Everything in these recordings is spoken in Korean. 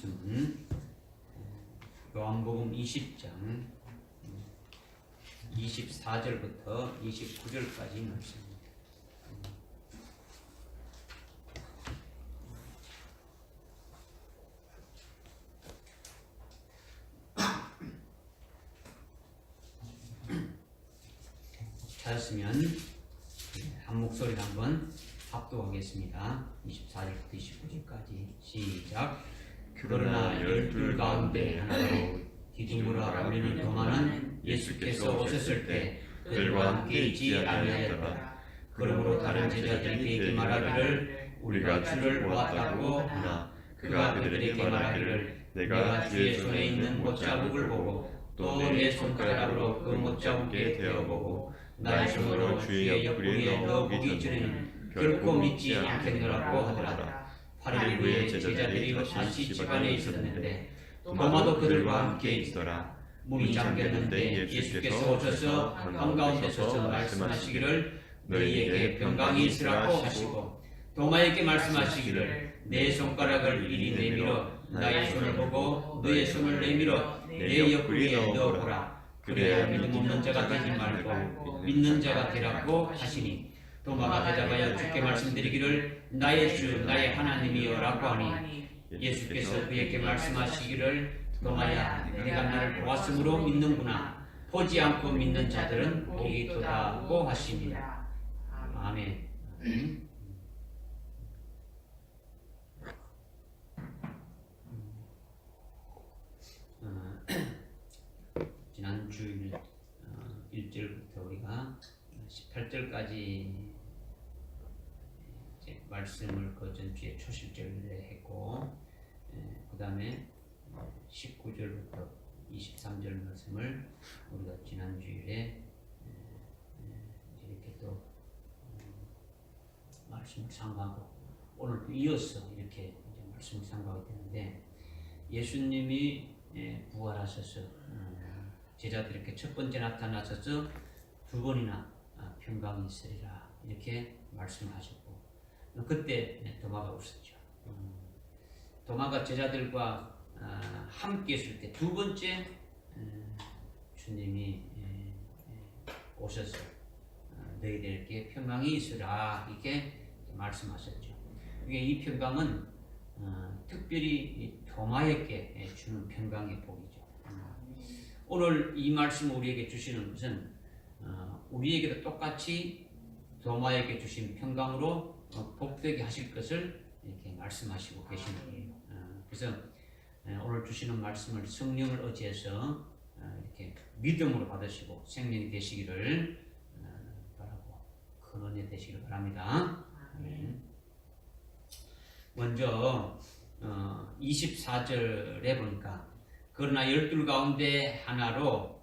말씀은 요한복음 20장 24절부터 29절까지 말씀입니다. 찾았으면 한 목소리로 한번 합독하겠습니다. 24절부터 29절까지 시작. 그러나 열둘 가운데 하나로 디두모라 불리는 도마는 예수께서 오셨을 때 그들과 함께 있지 아니하였더라. 그러므로 다른 제자들이 그에게 말하기를 우리가 주를 보았다고 하나 그가 그들에게 말하기를 내가 주의 손에 있는 못자국을 보고 또 내 손가락으로 그 못자국에 대어보고 나의 손으로 주의 옆구리에 넣어보기 전에는 결코 믿지 않겠노라고 하더라. 8일 후에 제자들이 다시 집안에 있었는데 도마도 그들과 함께 있더라. 문이 잠겼는데 예수께서 오셔서 한가운데 서서 말씀하시기를 너희에게 평강이 있으라고 하시고 도마에게 말씀하시기를 내 손가락을 이리 내밀어 나의 손을 보고 너의 손을 내밀어 내 옆구리에 넣어보라. 그래야 믿음 없는 자가 되지 말고 믿는 자가 되라고 하시니 도마가 대답하여 주께 말씀드리기를 나의 주 나의 하나님이여라고 하니 예수께서 그에게 말씀하시기를 도마야 내가 나를 보았으므로 믿는구나. 보지 않고 믿는 자들은 복이 있도다고 하십니다. 아멘. 지난 주일 1절부터 우리가 18절까지 말씀을 그 전주에 초실절을 했고 그 다음에 19절부터 23절 말씀을 우리가 지난 주일에 이렇게 또 말씀을 상고하고 오늘 또 이어서 이렇게 말씀을 상고하게 되는데 예수님이 부활하셔서 제자들에게 첫 번째 나타나셔서 두 번이나 평강이 있으리라 이렇게 말씀하셨고 그때 도마가 웃었죠. 도마가 제자들과 함께 있을 때 두 번째 주님이 오셔서 너희들에게 평강이 있으라 이렇게 말씀하셨죠. 이 평강은 특별히 도마에게 주는 평강의 복이죠. 오늘 이 말씀을 우리에게 주시는 것은 우리에게도 똑같이 도마에게 주신 평강으로 복되게 하실 것을 이렇게 말씀하시고 계시는 거예요. 그래서 오늘 주시는 말씀을 성령을 의지해서 이렇게 믿음으로 받으시고 생명이 되시기를 바라고 큰 은혜 되시기를 바랍니다. 먼저 24절에 보니까 그러나 열둘 가운데 하나로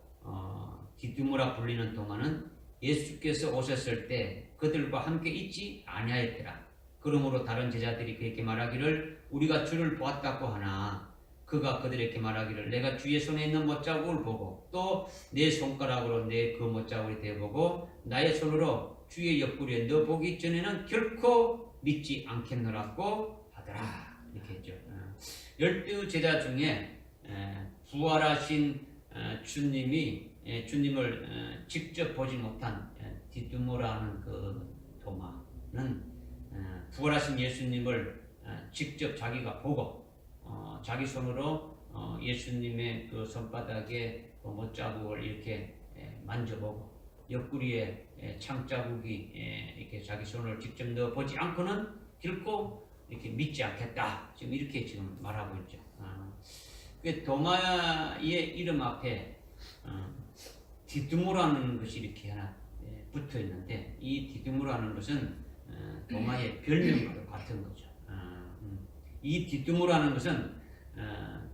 디두모라 불리는 도마는 예수께서 오셨을 때 그들과 함께 있지 아니하였더라. 그러므로 다른 제자들이 그에게 말하기를 우리가 주를 보았다고 하나 그가 그들에게 말하기를 내가 주의 손에 있는 못자국을 보고 또 내 손가락으로 내 그 못자국을 대보고 나의 손으로 주의 옆구리에 넣어보기 전에는 결코 믿지 않겠노라고 하더라. 이렇게 했죠. 12제자 중에 부활하신 주님을 직접 보지 못한 디두모라는 그 도마는 부활하신 예수님을 직접 자기가 보고 자기 손으로 예수님의 그 손바닥에 그 못자국을 이렇게 만져보고 옆구리에 창자국이 이렇게 자기 손을 직접 넣어 보지 않고는 결코 이렇게 믿지 않겠다. 지금 이렇게 지금 말하고 있죠. 그 도마의 이름 앞에 디두모라는 것이 이렇게 하나 붙어 있는데 이 디두모라는 것은 도마의 별명과도 같은 거죠. 이 디두모라는 것은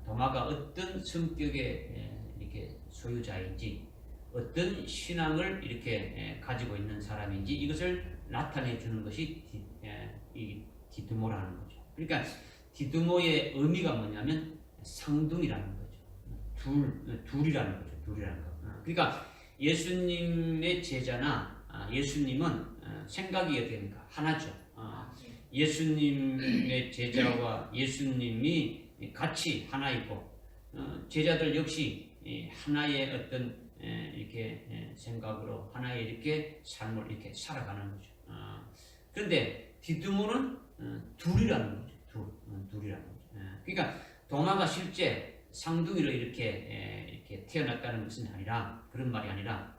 도마가 어떤 성격의 이렇게 소유자인지 어떤 신앙을 이렇게 가지고 있는 사람인지 이것을 나타내 주는 것이 이 디두모라는 거죠. 그러니까 디두모의 의미가 뭐냐면 상등이라는 거죠. 둘이라는 거죠. 둘이라는 거. 그러니까 예수님의 제자나 예수님은 생각이 어떻게 됩니까? 하나죠. 예수님의 제자와 예수님이 같이 하나이고 제자들 역시 하나의 어떤 이렇게 생각으로 하나의 이렇게 삶을 이렇게 살아가는 거죠. 그런데 디두모는 둘이라는 거죠. 둘이라는 거죠. 그러니까 도마가 실제 쌍둥이로 이렇게 태어났다는 것은 아니라 그런 말이 아니라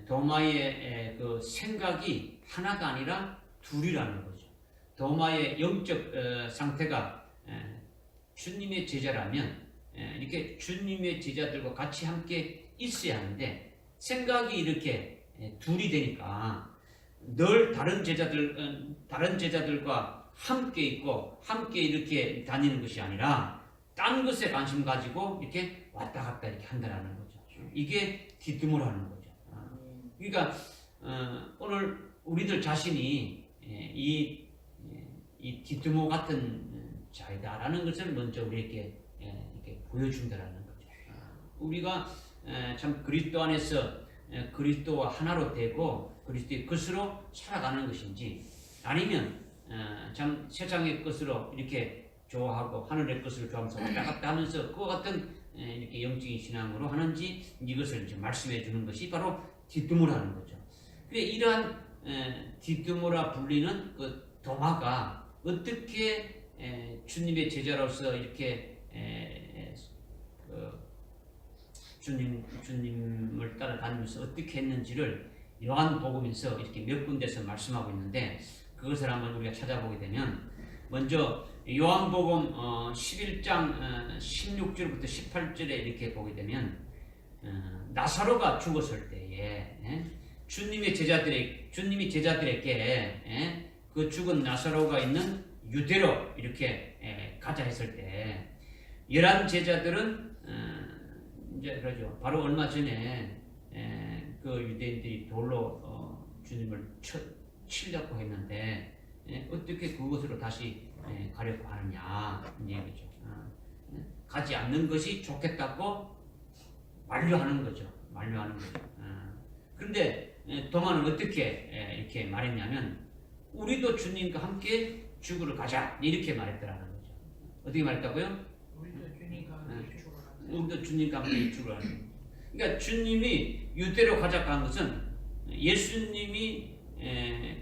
도마의 그 생각이 하나가 아니라 둘이라는 거죠. 도마의 영적 상태가 주님의 제자라면 이렇게 주님의 제자들과 같이 함께 있어야 하는데 생각이 이렇게 둘이 되니까 늘 다른 제자들과 함께 있고 함께 이렇게 다니는 것이 아니라 딴 것에 관심 가지고 이렇게 왔다 갔다 이렇게 한다는 거죠. 이게 디두모라는 거죠. 그러니까 오늘 우리들 자신이 이 디두모 같은 자이다라는 것을 먼저 우리에게 이렇게 보여준다라는 거죠. 우리가 참 그리스도 안에서 그리스도와 하나로 되고 그리스도의 것으로 살아가는 것인지 아니면 참 세상의 것으로 이렇게 좋아하고 하늘의 것을 좋아하면서 왔다 갔다 하면서 그와 같은 이렇게 영적인 신앙으로 하는지 이것을 이제 말씀해 주는 것이 바로 디두모라는 거죠. 그래 이러한 디두모라 불리는 그 도마가 어떻게 주님의 제자로서 이렇게 주님을 따라다니면서 어떻게 했는지를 요한복음에서 이렇게 몇 군데서 말씀하고 있는데 그것을 한번 우리가 찾아보게 되면 먼저 요한복음 11장 16절부터 18절에 이렇게 보게 되면 나사로가 죽었을 때에 주님이 제자들에게 그 죽은 나사로가 있는 유대로 이렇게 가자 했을 때 11 제자들은 이제 그러죠. 바로 얼마 전에 그 유대인들이 돌로 주님을 치려고 했는데 어떻게 그것으로 다시 가려고 하느냐 이 얘기죠. 가지 않는 것이 좋겠다고 만류하는 거죠. 그런데 도마는 어떻게 이렇게 말했냐면 우리도 주님과 함께 죽으러 가자 이렇게 말했더라는 거죠. 어떻게 말했다고요? 우리도 주님과 함께 죽으러 가자. 그러니까 주님이 유대로 가자고 한 것은 예수님이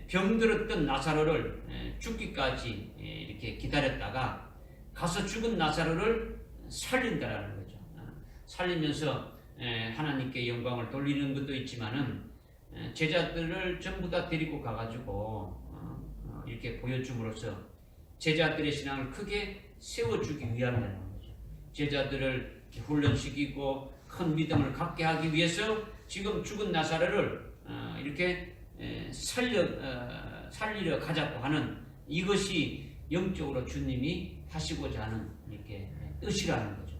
병들었던 나사로를 죽기까지 이렇게 기다렸다가 가서 죽은 나사로를 살린다라는 거죠. 살리면서 하나님께 영광을 돌리는 것도 있지만은 제자들을 전부 다 데리고 가가지고 이렇게 보여줌으로써 제자들의 신앙을 크게 세워주기 위함이라는 거죠. 제자들을 훈련시키고 큰 믿음을 갖게 하기 위해서 지금 죽은 나사로를 이렇게 살리려 가자고 하는 이것이 영적으로 주님이 하시고자 하는 이렇게 뜻이라는 거죠.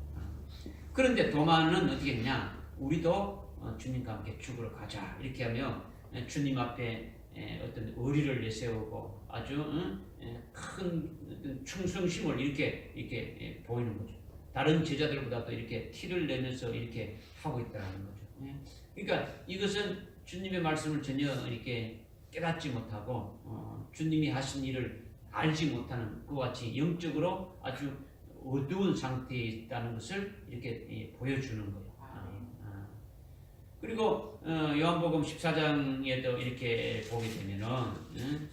그런데 도마는 어떻게 했냐? 우리도 주님과 함께 죽으러 가자 이렇게 하며 주님 앞에 어떤 의리를 내세우고 아주 큰 어떤 충성심을 이렇게 보이는 거죠. 다른 제자들보다도 이렇게 티를 내면서 이렇게 하고 있다는 거죠. 그러니까 이것은 주님의 말씀을 전혀 이렇게 깨닫지 못하고 주님이 하신 일을 알지 못하는 그와 같이 영적으로 아주 어두운 상태에 있다는 것을 이렇게 보여주는 거예요. 그리고 요한복음 14장에도 이렇게 보게 되면은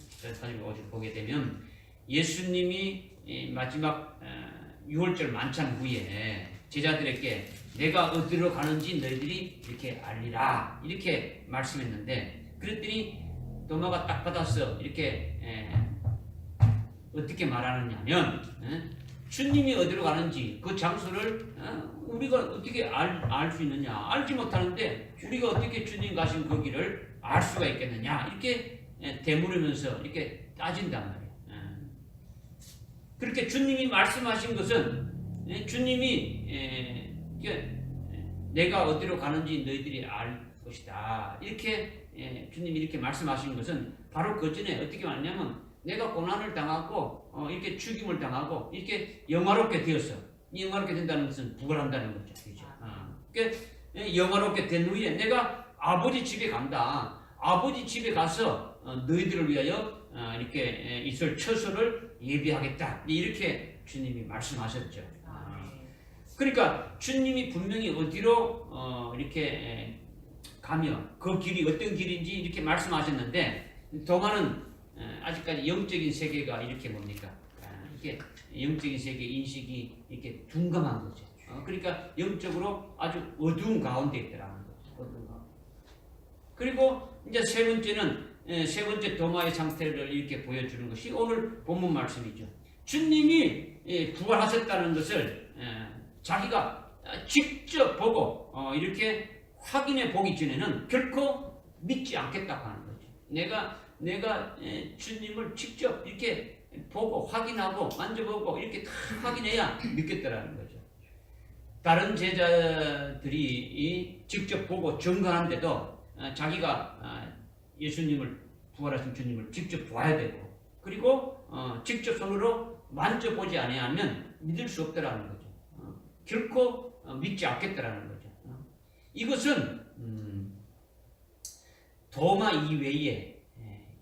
보게 되면 예수님이 마지막 6월절 만찬 후에 제자들에게 내가 어디로 가는지 너희들이 이렇게 알리라 이렇게 말씀했는데 그랬더니 도마가 딱 받아서 이렇게 어떻게 말하느냐면 주님이 어디로 가는지 그 장소를 우리가 어떻게 알 수 있느냐 알지 못하는데 우리가 어떻게 주님 가신 그 길을 알 수가 있겠느냐 이렇게 되물으면서 이렇게 따진단 말이에요. 그렇게 주님이 말씀하신 것은 주님이 내가 어디로 가는지 너희들이 알 것이다 이렇게 주님이 이렇게 말씀하신 것은 바로 그 전에 어떻게 말하냐면 내가 고난을 당하고 이렇게 죽임을 당하고 이렇게 영화롭게 되었어. 이 영화롭게 된다는 것은 부활한다는 거죠. 그렇죠? 그러니까 영화롭게 된 후에 내가 아버지 집에 간다. 아버지 집에 가서 너희들을 위하여 이렇게 있을 처소를 예비하겠다. 이렇게 주님이 말씀하셨죠. 그러니까 주님이 분명히 어디로 이렇게 가며 그 길이 어떤 길인지 이렇게 말씀하셨는데 도마는 아직까지 영적인 세계가 이렇게 뭡니까? 이게 영적인 세계 인식이 이렇게 둔감한 거죠. 그러니까 영적으로 아주 어두운 가운데 있더라는 거죠. 어두운 가운데. 그리고 이제 세 번째는 세 번째 도마의 상태를 이렇게 보여주는 것이 오늘 본문 말씀이죠. 주님이 부활하셨다는 것을 자기가 직접 보고 이렇게 확인해 보기 전에는 결코 믿지 않겠다고 하는 거죠. 내가 주님을 직접 이렇게 보고 확인하고 만져보고 이렇게 다 확인해야 믿겠다라는 거죠. 다른 제자들이 직접 보고 증거하는데도 자기가 예수님을 부활하신 주님을 직접 봐야 되고 그리고 직접 손으로 만져보지 아니하면 믿을 수 없다라는 거죠. 결코 믿지 않겠다라는 거죠. 이것은 도마 이외에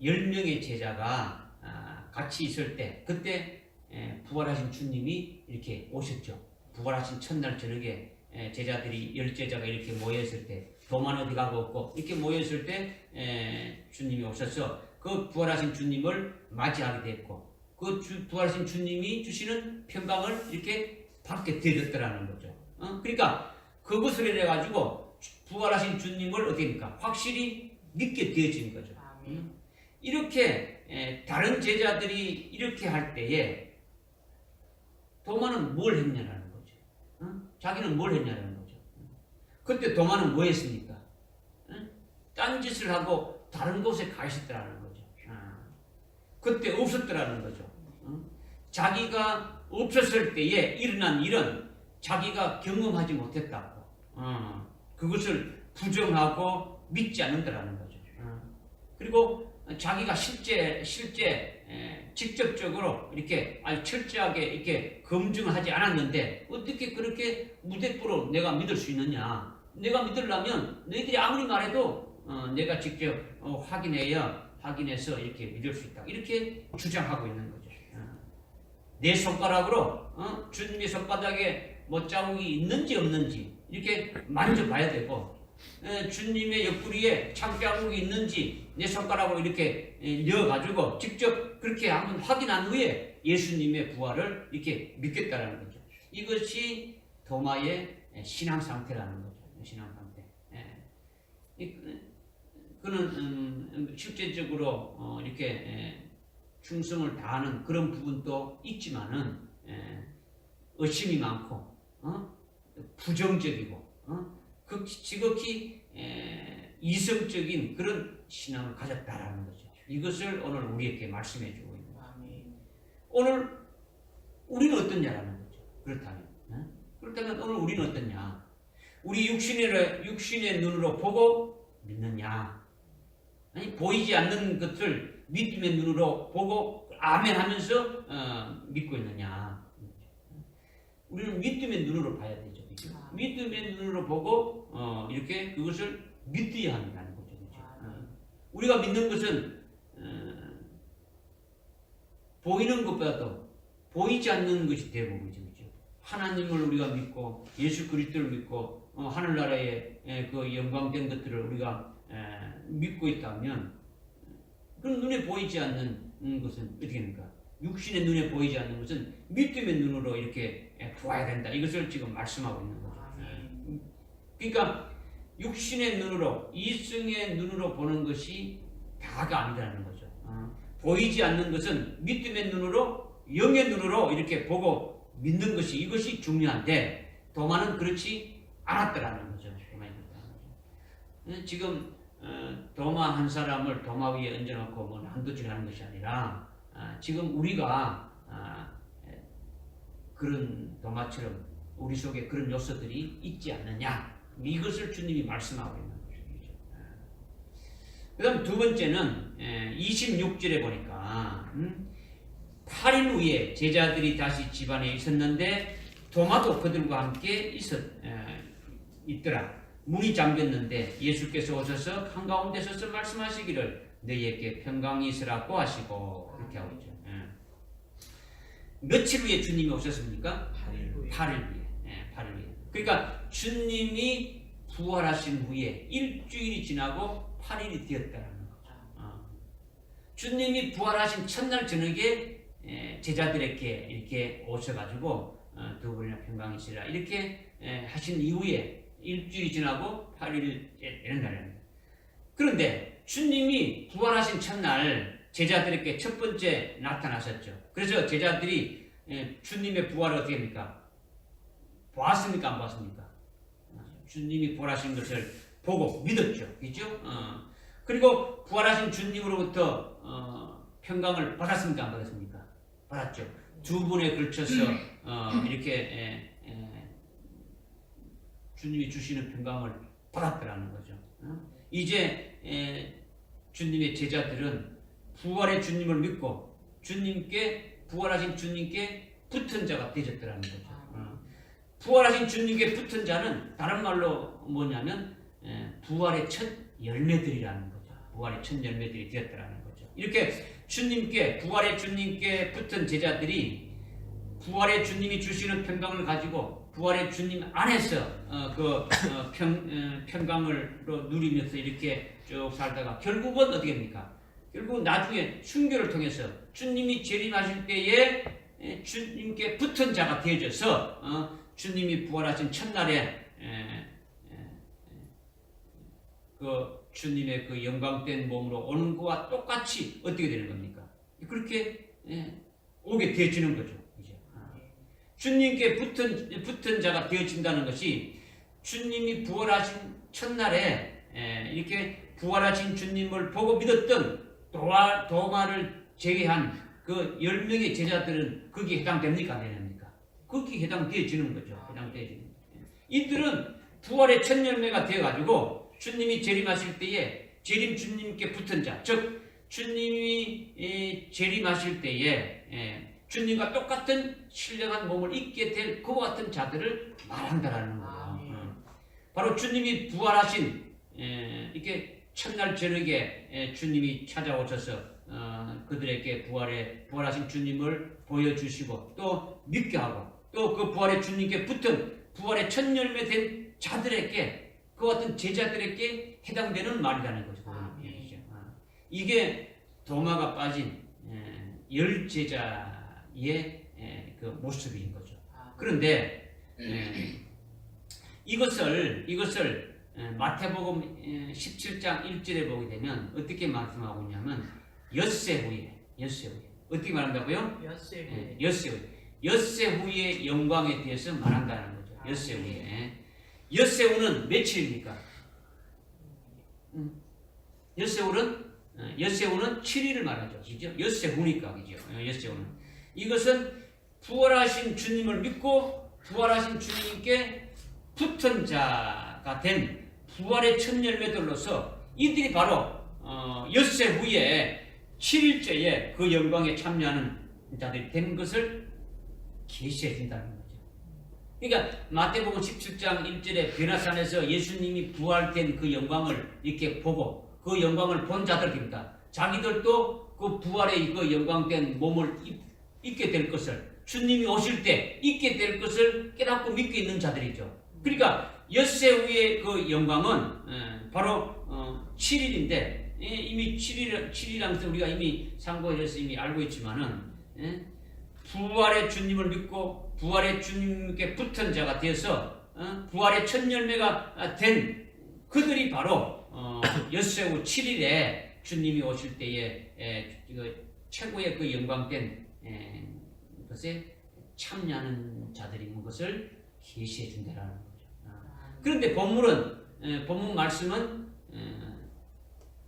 10명의 제자가 같이 있을 때 그때 부활하신 주님이 이렇게 오셨죠. 부활하신 첫날 저녁에 제자들이 10제자가 이렇게 모여있을 때 도마는 어디 가고 없고 이렇게 모여있을 때 주님이 오셔서 그 부활하신 주님을 맞이하게 됐고 그 부활하신 주님이 주시는 평강을 이렇게 받게 되었더라는 거죠. 그러니까 그것을 해가지고 부활하신 주님을 어떻게니까 확실히 믿게 되어진 거죠. 이렇게 다른 제자들이 이렇게 할 때에 도마는 뭘 했냐라는 거죠. 자기는 뭘 했냐라는 거죠. 그때 도마는 뭐 했습니까? 딴짓을 하고 다른 곳에 가 있었더라는 거죠. 그때 없었더라는 거죠. 자기가 없었을 때에 일어난 일은 자기가 경험하지 못했다고 그것을 부정하고 믿지 않는다라는 거죠. 그리고 자기가 실제 직접적으로 이렇게 아주 철저하게 이렇게 검증을 하지 않았는데 어떻게 그렇게 무대뽀로 내가 믿을 수 있느냐? 내가 믿으려면 너희들이 아무리 말해도 내가 직접 확인해서 이렇게 믿을 수 있다. 이렇게 주장하고 있는 거죠. 내 손가락으로 주님의 손바닥에 뭐 자국이 있는지 없는지 이렇게 만져봐야 되고 주님의 옆구리에 창자국이 있는지 내 손가락으로 이렇게 넣어가지고 직접 그렇게 한번 확인한 후에 예수님의 부활을 이렇게 믿겠다라는 거죠. 이것이 도마의 신앙 상태라는 거죠. 신앙 상태. 그는 실제적으로 이렇게 충성을 다하는 그런 부분도 있지만은 의심이 많고 부정적이고 지극히 이성적인 그런 신앙을 가졌다라는 거죠. 이것을 오늘 우리에게 말씀해 주고 있는 거예요. 오늘 우리는 어떠냐라는 거죠. 그렇다면 오늘 우리는 어떠냐? 우리 육신의 눈으로 보고 믿느냐? 아니 보이지 않는 것을 믿음의 눈으로 보고 아멘 하면서 믿고 있느냐? 우리는 믿음의 눈으로 봐야 되죠. 믿음의 눈으로 보고 이렇게 그것을 믿어야 한다는 거죠. 우리가 믿는 것은 보이는 것보다도 보이지 않는 것이 대부분이죠. 하나님을 우리가 믿고 예수 그리스도를 믿고 하늘나라의 그 영광된 것들을 우리가 믿고 있다면 그런 눈에 보이지 않는 것은 어떻게 됩니까? 육신의 눈에 보이지 않는 것은 믿음의 눈으로 이렇게 보아야 된다. 이것을 지금 말씀하고 있는 거죠. 그러니까 육신의 눈으로 이성의 눈으로 보는 것이 다가 아니라는 거죠. 보이지 않는 것은 믿음의 눈으로 영의 눈으로 이렇게 보고 믿는 것이 이것이 중요한데 도마는 그렇지 않았더라는 거죠. 지금 도마 한 사람을 도마 위에 얹어놓고 뭐 난도질하는 것이 아니라 지금 우리가 그런 도마처럼 우리 속에 그런 요소들이 있지 않느냐 이것을 주님이 말씀하고 있는 것이죠. 그 다음 두 번째는 26절에 보니까 8일 후에 제자들이 다시 집안에 있었는데 도마도 그들과 함께 있더라. 문이 잠겼는데 예수께서 오셔서 한가운데 서서 말씀하시기를 너희에게 평강이 있으라고 하시고 이렇게 하고 있죠. 며칠 후에 주님이 오셨습니까? 8일 후에. 8일 후에. 그러니까 주님이 부활하신 후에 일주일이 지나고 8일이 되었다는 거죠. 주님이 부활하신 첫날 저녁에 제자들에게 이렇게 오셔가지고 두 분이나 평강히 있으라 이렇게 하신 이후에 일주일이 지나고 8일 이런 날입니다. 그런데 주님이 부활하신 첫날 제자들에게 첫 번째 나타나셨죠. 그래서 제자들이 주님의 부활을 어떻게 합니까? 보았습니까? 안 보았습니까? 주님이 부활하신 것을 보고 믿었죠. 그렇죠? 그리고 부활하신 주님으로부터 평강을 받았습니까? 안 받았습니까? 받았죠. 두 번에 걸쳐서 이렇게 주님이 주시는 평강을 받았더라는 거죠. 이제 주님의 제자들은 부활의 주님을 믿고 주님께 부활하신 주님께 붙은 자가 되셨더라는 거죠. 부활하신 주님께 붙은 자는 다른 말로 뭐냐면 부활의 첫 열매들이라는 거죠. 부활의 첫 열매들이 되었더라는 거죠. 이렇게 주님께 부활의 주님께 붙은 제자들이 부활의 주님이 주시는 평강을 가지고 부활의 주님 안에서 평강을 누리면서 이렇게 쭉 살다가 결국은 어떻게 됩니까? 결국 나중에 순교를 통해서 주님이 재림하실 때에 주님께 붙은 자가 되어져서 주님이 부활하신 첫날에 그 주님의 그 영광된 몸으로 오는 것과 똑같이 어떻게 되는 겁니까? 그렇게 오게 되어지는 거죠. 주님께 붙은 자가 되어진다는 것이 주님이 부활하신 첫날에 이렇게 부활하신 주님을 보고 믿었던 도마를 제외한 그 10명의 제자들은 거기에 해당됩니까? 안 됩니까? 거기에 해당되어지는 거죠. 해당되어지는. 이들은 부활의 첫 열매가 되어가지고 주님이 재림하실 때에 재림 주님께 붙은 자, 즉 주님이 재림하실 때에 주님과 똑같은 신령한 몸을 입게 될 그와 같은 자들을 말한다라는 거예요. 바로 주님이 부활하신 이렇게 첫날 저녁에 주님이 찾아오셔서 그들에게 부활하신 주님을 보여주시고 또 믿게 하고 또 그 부활의 주님께 붙은 부활의 첫 열매 된 자들에게 그 같은 제자들에게 해당되는 말이라는 거죠. 이게 도마가 빠진 열 제자의 그 모습인 거죠. 그런데 이것을 마태복음 17장 1절에 보게 되면 어떻게 말씀하고 있냐면 엿새 후에 어떻게 말한다고요? 엿새 후의 영광에 대해서 말한다는 거죠. 엿새 후에. 엿새 후는 며칠입니까? 엿새 후는 7일을 말하죠. 그죠? 엿새 후니까 그죠? 엿새 후는 이것은 부활하신 주님을 믿고 부활하신 주님께 붙은 자가 된 부활의 첫 열매들로서 이들이 바로 엿새 후에 7일째에 그 영광에 참여하는 자들이 된 것을 계시해 준다는 거죠. 그러니까 마태복음 17장 1절에 변화산에서 예수님이 부활된 그 영광을 이렇게 보고 그 영광을 본 자들입니다. 자기들도 그 부활의 그 영광된 몸을 입게 될 것을 주님이 오실 때 입게 될 것을 깨닫고 믿고 있는 자들이죠. 그러니까 엿새 후의 그 영광은 바로 7일인데 이미 7일이라면서 우리가 이미 상고해서 이미 알고 있지만은 부활의 주님을 믿고 부활의 주님께 붙은 자가 되어서 부활의 첫 열매가 된 그들이 바로 엿새 후 7일에 주님이 오실 때에 최고의 그 영광된 것에 참여하는 자들이 있는 것을 계시해 준다라는 거죠. 그런데 본문 말씀은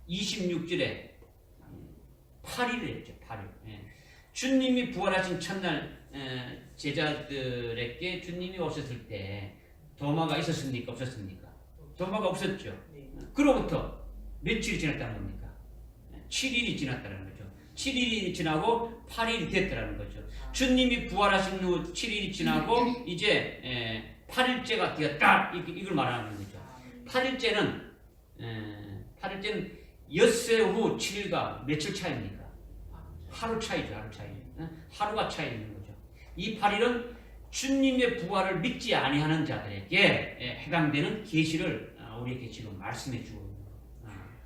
26절에 8일을 했죠. 8일. 주님이 부활하신 첫날 제자들에게 주님이 오셨을 때 도마가 있었습니까? 없었습니까? 도마가 없었죠. 그로부터 며칠이 지났다는 겁니까? 7일이 지났다는 거죠. 7일이 지나고 8일이 됐다는 거죠. 주님이 부활하신 후 7일이 지나고 이제 8일째가 되었다. 이걸 말하는 거죠. 8일째는 엿새 후 7일과 며칠 차이입니까? 하루 차이죠. 하루 차이. 하루가 차이 있는 거죠. 이 8일은 주님의 부활을 믿지 아니하는 자들에게 해당되는 계시를 우리에게 지금 말씀해 주고 있는 거예요.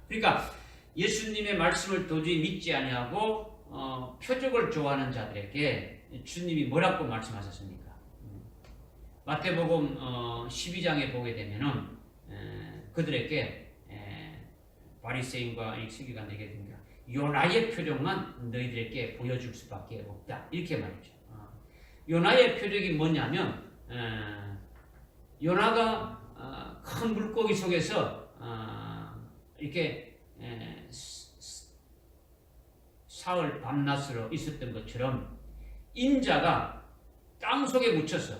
그러니까 예수님의 말씀을 도저히 믿지 아니하고 표적을 좋아하는 자들에게 주님이 뭐라고 말씀하셨습니까? 마태복음 12장에 보게 되면은 그들에게 바리새인과 서기관에게 됩니다. 요나의 표적만 너희들에게 보여줄 수밖에 없다. 이렇게 말이죠. 요나의 표적이 뭐냐면 요나가 큰 물고기 속에서 이렇게 사흘 밤낮으로 있었던 것처럼 인자가 땅 속에 묻혀서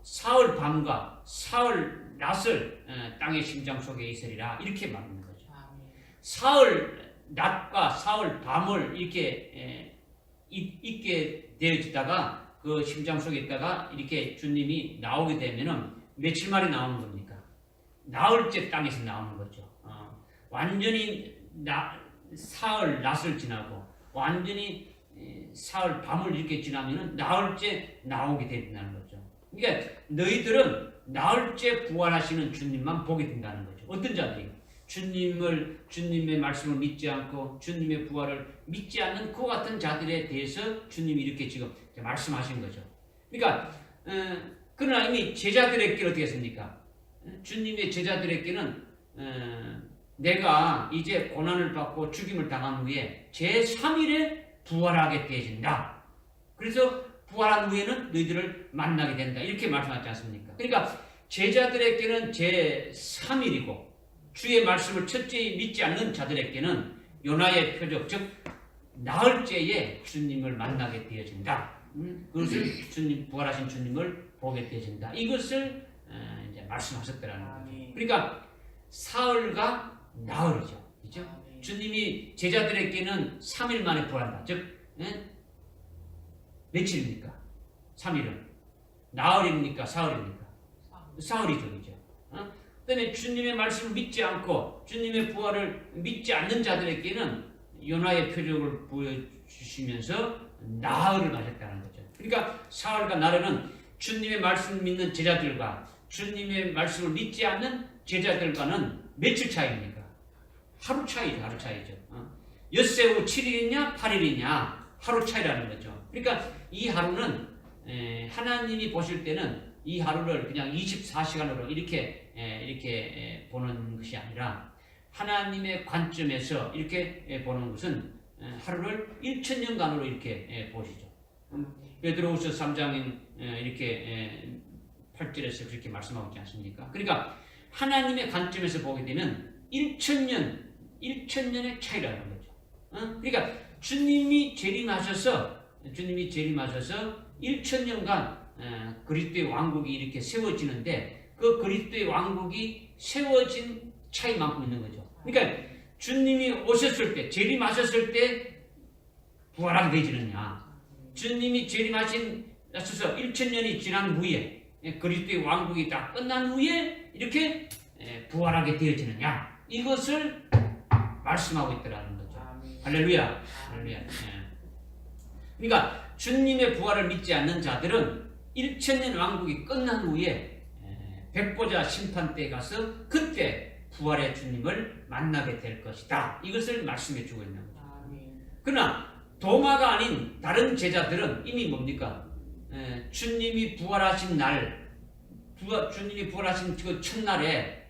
사흘 밤과 사흘 낮을 땅의 심장 속에 있으리라 이렇게 말하는 거죠. 사흘 낮과 사흘 밤을 이렇게 있게 되어지다가 그 심장 속에 있다가 이렇게 주님이 나오게 되면은 며칠 만에 나오는 겁니까? 나흘째 땅에서 나오는 거죠. 완전히 사흘 낮을 지나고 완전히 사흘 밤을 이렇게 지나면은 나흘째 나오게 된다는 거죠. 그러니까 너희들은 나흘째 부활하시는 주님만 보게 된다는 거죠. 어떤 자들이 주님의 말씀을 믿지 않고 주님의 부활을 믿지 않는 그 같은 자들에 대해서 주님이 이렇게 지금 말씀하신 거죠. 그러니까 그러나 이미 제자들에게 어떻게 했습니까? 주님의 제자들에게는 내가 이제 고난을 받고 죽임을 당한 후에 제3일에 부활하게 되어진다. 그래서 부활한 후에는 너희들을 만나게 된다. 이렇게 말씀하지 않습니까? 그러니까 제자들에게는 제3일이고 주의 말씀을 첫째 믿지 않는 자들에게는 요나의 표적, 즉 나흘째에 주님을 만나게 되어진다. 그것을 부활하신 주님을 보게 되어진다. 이것을 이제 말씀하셨더라는 거죠. 그러니까 사흘과 나흘이죠. 그렇죠? 주님이 제자들에게는 3일 만에 부활한다. 즉 며칠입니까? 3일은 나흘입니까? 사흘입니까? 사흘이죠. 그죠? 그다음에 주님의 말씀을 믿지 않고 주님의 부활을 믿지 않는 자들에게는 요나의 표적을 보여주시면서 나흘을 맞았다는 거죠. 그러니까 사흘과 나흘은 주님의 말씀을 믿는 제자들과 주님의 말씀을 믿지 않는 제자들과는 며칠 차이입니까? 하루 차이죠. 하루 차이죠. 엿새 후 7일이냐 8일이냐 하루 차이라는 거죠. 그러니까 이 하루는 하나님이 보실 때는 이 하루를 그냥 24시간으로 이렇게 보는 것이 아니라 하나님의 관점에서 이렇게 보는 것은 하루를 1000년간으로 이렇게 보시죠. 베드로후서 3장 이렇게 8절에서 그렇게 말씀하고 있지 않습니까? 그러니까 하나님의 관점에서 보게 되면 1000년의 차이라는 거죠. 그러니까 주님이 재림하셔서 1000년간 그리스도의 왕국이 이렇게 세워지는데 그 그리스도의 왕국이 세워진 차이만큼 있는 거죠. 그러니까 주님이 오셨을 때, 재림하셨을 때 부활하게 되지느냐, 주님이 재림하셔서 1000년이 지난 후에 그리스도의 왕국이 다 끝난 후에 이렇게 부활하게 되어지느냐, 이것을 말씀하고 있더라는 거죠. 할렐루야. 할렐루야. 그러니까 주님의 부활을 믿지 않는 자들은 1000년 왕국이 끝난 후에 백보자 심판 때에 가서 그때 부활의 주님을 만나게 될 것이다. 이것을 말씀해 주고 있는 거죠. 그러나 도마가 아닌 다른 제자들은 이미 뭡니까? 주님이 부활하신 날, 주님이 부활하신 그 첫날에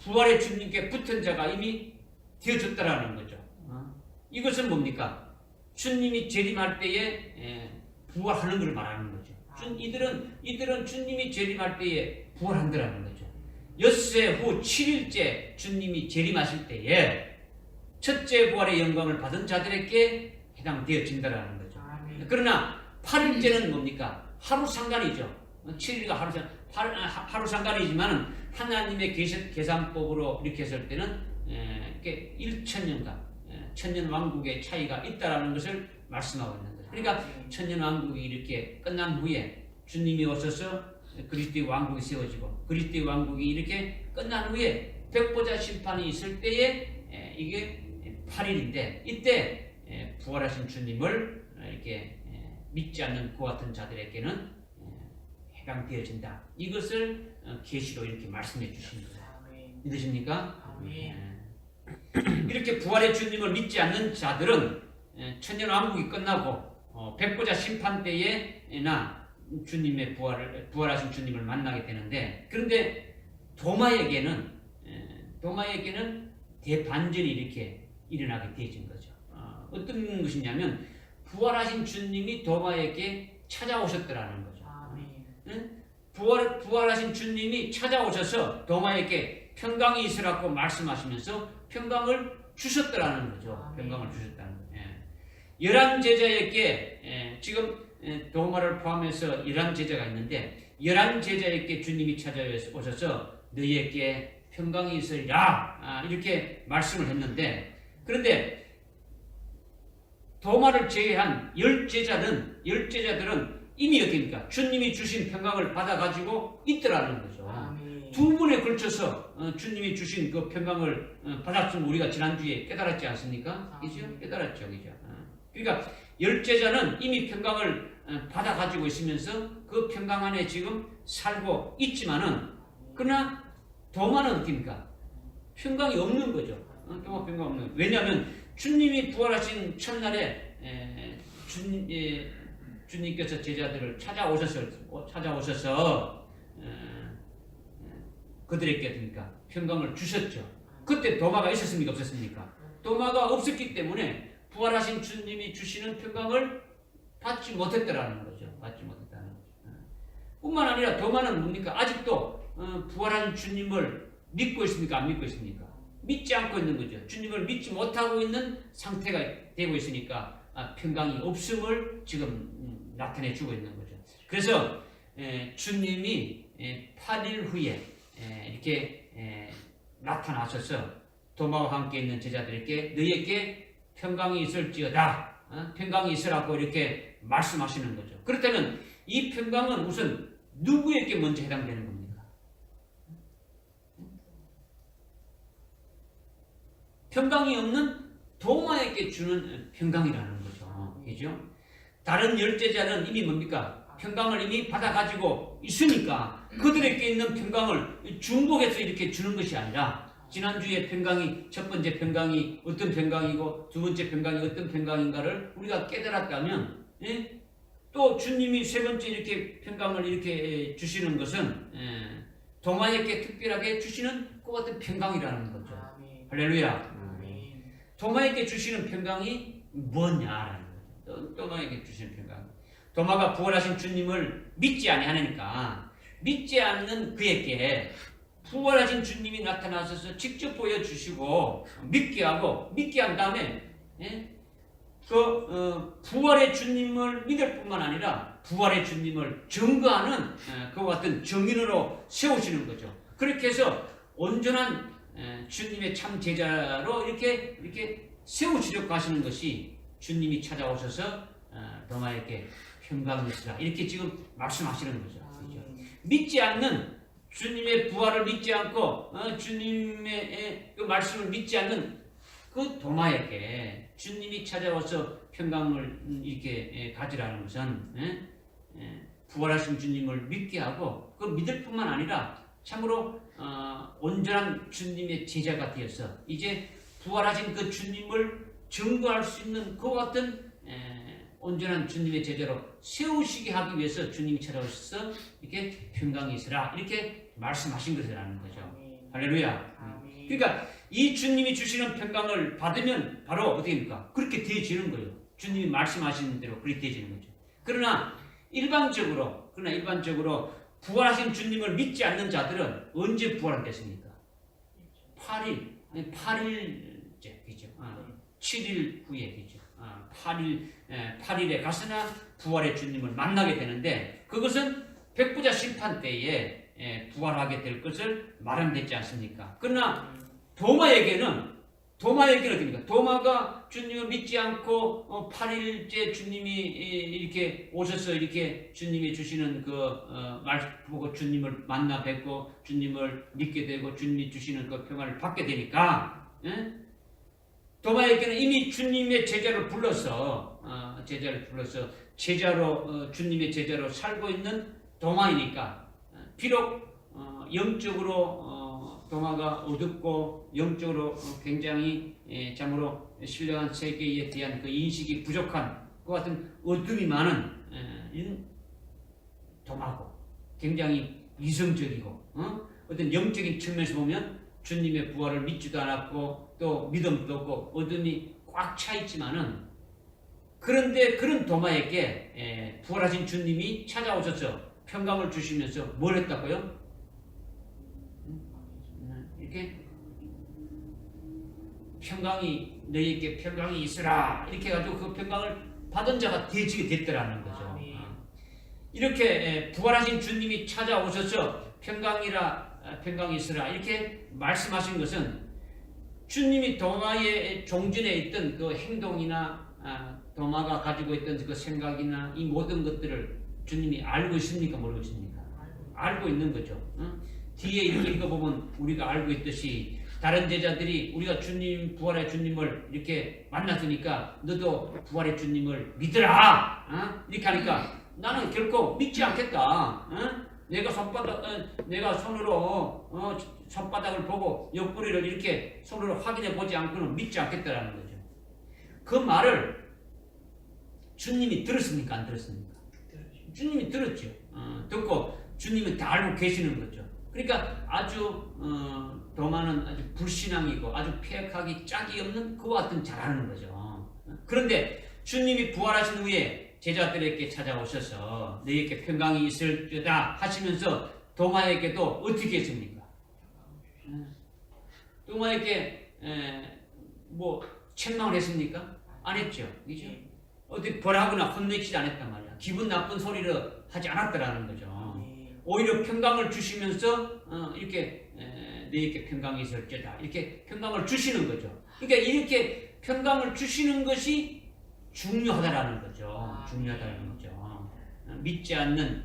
부활의 주님께 붙은 자가 이미 되어졌다라는 거죠. 이것은 뭡니까? 주님이 재림할 때에 부활하는 것을 말하는 거죠. 이들은 주님이 재림할 때에 부활한다라는 거죠. 엿새 후 7일째 주님이 재림하실 때에 첫째 부활의 영광을 받은 자들에게 해당되어진다라는 거죠. 그러나 8일째는 뭡니까? 하루 상관이죠. 7일과 하루 상관이지만 하나님의 계산법으로 이렇게 했을 때는 1000년간 천년 왕국의 차이가 있다라는 것을 말씀하고 있는 거죠. 그러니까 천년 왕국이 이렇게 끝난 후에 주님이 오셔서 그리스도의 왕국이 세워지고 그리스도의 왕국이 이렇게 끝난 후에 백보자 심판이 있을 때에 이게 8일인데 이때 부활하신 주님을 이렇게 믿지 않는 그 같은 자들에게는 해당되어진다. 이것을 계시로 이렇게 말씀해 주신 거예요. 믿으십니까? 이렇게 부활의 주님을 믿지 않는 자들은 천년왕국이 끝나고 백보자 심판 때에나 주님의 부활하신 주님을 만나게 되는데, 그런데 도마에게는 대반전이 이렇게 일어나게 되어진 거죠. 어떤 것이냐면 부활하신 주님이 도마에게 찾아오셨더라는 거죠. 부활하신 주님이 찾아오셔서 도마에게 평강이 있으라고 말씀하시면서 평강을 주셨더라는 거죠. 평강을 주셨다는 거예요. 11 제자에게 지금 도마를 포함해서 11 제자가 있는데 11 제자에게 주님이 찾아오셔서 너희에게 평강이 있으리라 이렇게 말씀을 했는데, 그런데 도마를 제외한 10제자들은 이미 어떻습니까? 주님이 주신 평강을 받아가지고 있더라는 거죠. 두 번에 걸쳐서 주님이 주신 그 평강을 받았으면 우리가 지난주에 깨달았지 않습니까? 그죠? 깨달았죠. 그죠? 그러니까 10제자는 이미 평강을 받아가지고 있으면서 그 평강 안에 지금 살고 있지만은, 그러나 도마는 어떻습니까? 평강이 없는 거죠. 도마 평강 없는 거죠. 왜냐하면 주님이 부활하신 첫날에 주님께서 제자들을 찾아오셔서 그들에게 어떻습니까? 평강을 주셨죠. 그때 도마가 있었습니까? 없었습니까? 도마가 없었기 때문에 부활하신 주님이 주시는 평강을 받지 못했다라는 거죠. 받지 못했다는 거죠. 뿐만 아니라 도마는 뭡니까? 아직도 부활한 주님을 믿고 있습니까? 안 믿고 있습니까? 믿지 않고 있는 거죠. 주님을 믿지 못하고 있는 상태가 되고 있으니까 평강이 없음을 지금 나타내 주고 있는 거죠. 그래서 주님이 8일 후에 이렇게 나타나셔서 도마와 함께 있는 제자들에게 너희에게 평강이 있을지어다, 평강이 있으라고 이렇게 말씀하시는 거죠. 그렇다면 이 평강은 우선 누구에게 먼저 해당되는 겁니까? 평강이 없는 도마에게 주는 평강이라는 거죠. 그죠? 다른 10제자는 이미 뭡니까? 평강을 이미 받아가지고 있으니까 그들에게 있는 평강을 중복해서 이렇게 주는 것이 아니라, 지난주에 평강이, 첫 번째 평강이 어떤 평강이고 두 번째 평강이 어떤 평강인가를 우리가 깨달았다면, 또 주님이 세 번째 이렇게 평강을 이렇게 주시는 것은 도마에게 특별하게 주시는 그 같은 평강이라는 거죠. 할렐루야. 도마에게 주시는 평강이 뭐냐라는 거죠. 도마에게 주시는 평강. 도마가 부활하신 주님을 믿지 아니하니까 믿지 않는 그에게 부활하신 주님이 나타나셔서 직접 보여주시고 믿게 한 다음에 부활의 주님을 믿을 뿐만 아니라 부활의 주님을 증거하는 그와 같은 증인으로 세우시는 거죠. 그렇게 해서 온전한 주님의 참 제자로 이렇게 세우시려고 하시는 것이 주님이 찾아오셔서 도마에게 평강이 있으라 이렇게 지금 말씀하시는 거죠. 그렇죠? 믿지 않는, 주님의 부활을 믿지 않고 주님의 그 말씀을 믿지 않는 그 도마에게 주님이 찾아와서 평강을 이렇게 가지라는 것은 부활하신 주님을 믿게 하고 그 믿을 뿐만 아니라 참으로 온전한 주님의 제자가 되어서 이제 부활하신 그 주님을 증거할 수 있는 그와 같은 온전한 주님의 제자로 세우시게 하기 위해서 주님이 찾아오셔서 이렇게 평강이 있으라 이렇게 말씀하신 것이라는 거죠. 할렐루야. 그러니까 이 주님이 주시는 평강을 받으면 바로 어떻게 됩니까? 그렇게 되어지는 거예요. 주님이 말씀하시는 대로 그렇게 되어지는 거죠. 그러나 일반적으로 부활하신 주님을 믿지 않는 자들은 언제 부활됐습니까? 8일째, 그죠? 7일 후에, 그죠? 8일에 가서나 부활의 주님을 만나게 되는데, 그것은 백부자 심판 때에 부활하게 될 것을 말함됐지 않습니까? 그러나 도마에게는 어떻습니까? 도마가 주님을 믿지 않고 8일째 주님이 이렇게 오셔서 이렇게 주님이 주시는 그 말 보고 주님을 만나 뵙고 주님을 믿게 되고 주님이 주시는 그 평안을 받게 되니까 도마에게는 이미 주님의 제자를 불러서 주님의 제자로 살고 있는 도마이니까 비록 영적으로 도마가 어둡고 영적으로 굉장히 참으로 신령한 세계에 대한 그 인식이 부족한 그 같은 어둠이 많은 도마고 굉장히 이성적이고 어떤 영적인 측면에서 보면 주님의 부활을 믿지도 않았고 또 믿음도 없고 어둠이 꽉 차 있지만은 그런데 그런 도마에게 부활하신 주님이 찾아오셔서 평강을 주시면서 뭘 했다고요? 이렇게 평강이 너희에게 평강이 있으라 이렇게 해가지고 그 평강을 받은 자가 되지게 됐더라는 거죠. 이렇게 부활하신 주님이 찾아오셔서 평강이 있으라 이렇게 말씀하신 것은 주님이 도마의 종전에 있던 그 행동이나 도마가 가지고 있던 그 생각이나 이 모든 것들을 주님이 알고 있습니까? 모르고 있습니까? 알고 있는 거죠. 뒤에 이렇게 읽어보면 우리가 알고 있듯이 다른 제자들이 우리가 주님 부활의 주님을 이렇게 만났으니까 너도 부활의 주님을 믿으라 이렇게 하니까 나는 결코 믿지 않겠다. 내가 손으로 손바닥을 보고 옆구리를 이렇게 손으로 확인해 보지 않고는 믿지 않겠다라는 거죠. 그 말을 주님이 들었습니까? 안 들었습니까? 주님이 들었죠. 듣고 주님은 다 알고 계시는 거죠. 그러니까 아주 도마는 아주 불신앙이고 아주 폐역하기 짝이 없는 그와 같은 잘하는 거죠. 그런데 주님이 부활하신 후에 제자들에게 찾아오셔서 너희에게 평강이 있을 때다 하시면서 도마에게도 어떻게 했습니까? 도마에게 뭐 책망을 했습니까? 안 했죠. 그죠? 어디 벌하거나 혼내지도 않았단 말이야. 기분 나쁜 소리를 하지 않았더라는 거죠. 오히려 평강을 주시면서 이렇게 너희에게 평강이 있을지다 이렇게 평강을 주시는 거죠. 그러니까 이렇게 평강을 주시는 것이 중요하다라는 거죠. 중요하다는 거죠. 믿지 않는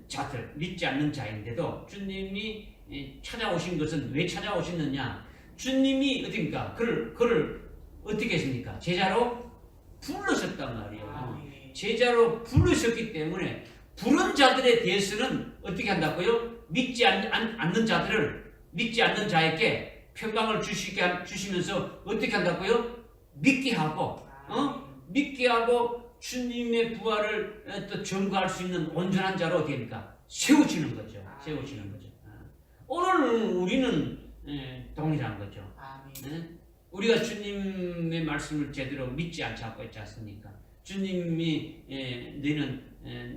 자들, 믿지 않는 자인데도 주님이 찾아오신 것은 왜 찾아오셨느냐? 주님이 어떻습니까? 그를 어떻게 했습니까? 제자로 부르셨단 말이에요. 제자로 부르셨기 때문에 부른 자들에 대해서는 어떻게 한다고요? 믿지 않는 자들을 믿지 않는 자에게 평강을 주시면서 어떻게 한다고요? 믿게 하고 주님의 부활을 또 증거할 수 있는 온전한 자로 됩니까? 세우시는 거죠. 세우시는 거죠. 오늘 우리는 동일한 거죠. 우리가 주님의 말씀을 제대로 믿지 않고 있지 않습니까? 주님이 너희는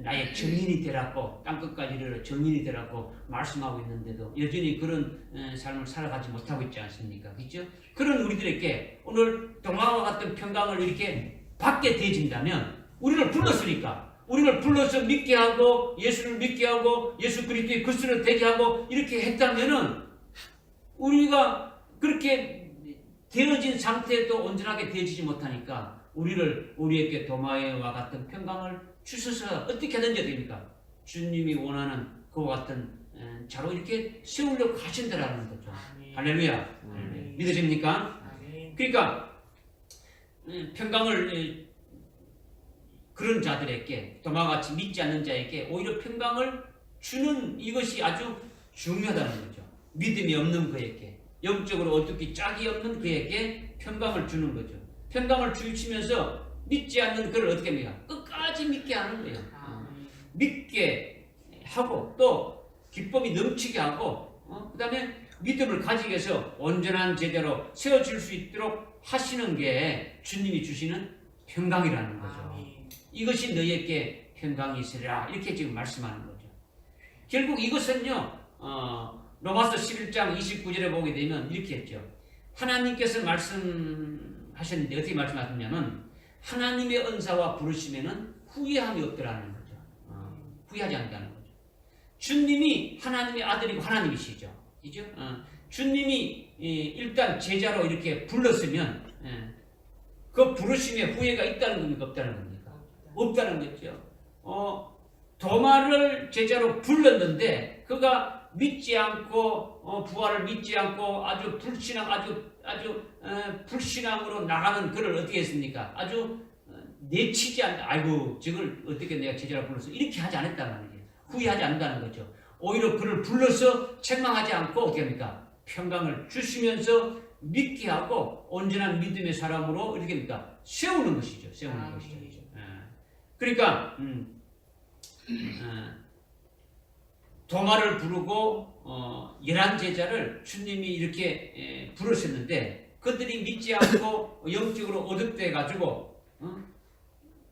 나의 증인이 되라고 땅끝까지 이르러 증인이 되라고 말씀하고 있는데도 여전히 그런 삶을 살아가지 못하고 있지 않습니까? 그렇죠? 그런 우리들에게 오늘 도마와 같은 평강을 이렇게 받게 되어진다면 우리를 불렀으니까 우리를 불러서 믿게 하고 예수를 믿게 하고 예수 그리스도의 그리스도를 되게 하고 이렇게 했다면은 우리가 그렇게 되어진 상태에도 온전하게 되어지지 못하니까 우리에게 도마와 같은 평강을 주셔서 어떻게 하든지 됩니까? 주님이 원하는 그와 같은 자로 이렇게 세우려고 하신다라는 거죠. 할렐루야. 믿으십니까? 그러니까 평강을 그런 자들에게 도마같이 믿지 않는 자에게 오히려 평강을 주는 이것이 아주 중요하다는 거죠. 믿음이 없는 그에게 영적으로 어떻게 짝이 없는 그에게 평강을 주는 거죠. 평강을 주시면서 믿지 않는 그를 어떻게 합니까? 끝까지 믿게 하는 거예요. 믿게 하고 또 기쁨이 넘치게 하고 그 다음에 믿음을 가지기 위해서 온전한 제대로 세워질 수 있도록 하시는 게 주님이 주시는 평강이라는 거죠. 이것이 너희에게 평강이 있으리라 이렇게 지금 말씀하는 거죠. 결국 이것은요 로마서 11장 29절에 보게 되면 이렇게 했죠. 하나님께서 말씀하셨는데 어떻게 말씀하셨냐면 하나님의 은사와 부르심에는 후회함이 없더라는 거죠. 후회하지 않는다는 거죠. 주님이 하나님의 아들이고 하나님이시죠. 그죠? 주님이 일단 제자로 이렇게 불렀으면 그 부르심에 후회가 있다는 겁니까? 없다는 겁니까? 없다는 거죠. 도마를 제자로 불렀는데 그가 믿지 않고 부활을 믿지 않고 아주 불신앙으로 나가는 그를 어떻게 했습니까? 아주 내치지 않, 아이고 저걸 어떻게 내가 제자라 불러서 이렇게 하지 않았다는 거예요. 후회하지 않는다는 거죠. 오히려 그를 불러서 책망하지 않고 어떻게 합니까? 평강을 주시면서 믿게 하고 온전한 믿음의 사람으로 이렇게 합니까? 세우는 것이죠. 세우는 것이죠. 그러니까 도마를 부르고 11제자를 주님이 이렇게 부르셨는데 그들이 믿지 않고 영적으로 어둡게 가지고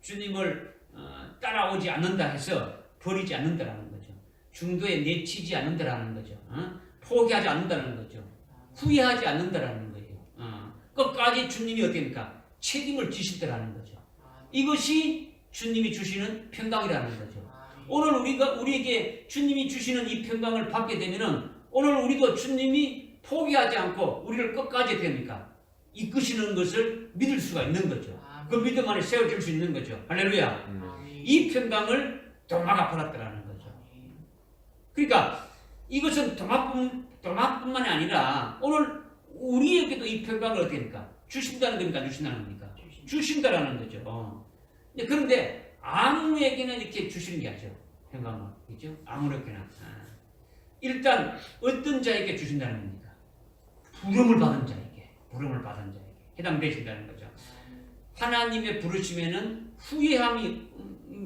주님을 따라오지 않는다 해서 버리지 않는다라는 거죠. 중도에 내치지 않는다라는 거죠. 포기하지 않는다는 거죠. 후회하지 않는다라는 거예요. 끝까지 주님이 어떻습니까? 책임을 지시더라는 거죠. 이것이 주님이 주시는 평강이라는 거죠. 오늘 우리에게 주님이 주시는 이 평강을 받게 되면은 오늘 우리도 주님이 포기하지 않고 우리를 끝까지 됩니까? 이끄시는 것을 믿을 수가 있는 거죠. 그 믿음 안에 세워질 수 있는 거죠. 할렐루야. 이 평강을 도마가 받았더라는 거죠. 그러니까 이것은 도마뿐만이 아니라 오늘 우리에게도 이 평강을 어떻게 합니까? 주신다는 겁니까? 주신다는 겁니까? 주신다라는 거죠. 그런데 아무에게는 이렇게 주시는 게 아니죠. 평강을. 그죠? 아무렇게나. 일단 어떤 자에게 주신다는 겁니까? 부름을 받은 자에게. 부름을 받은 자에게. 해당되신다는 거죠. 하나님의 부르심에는 후회함이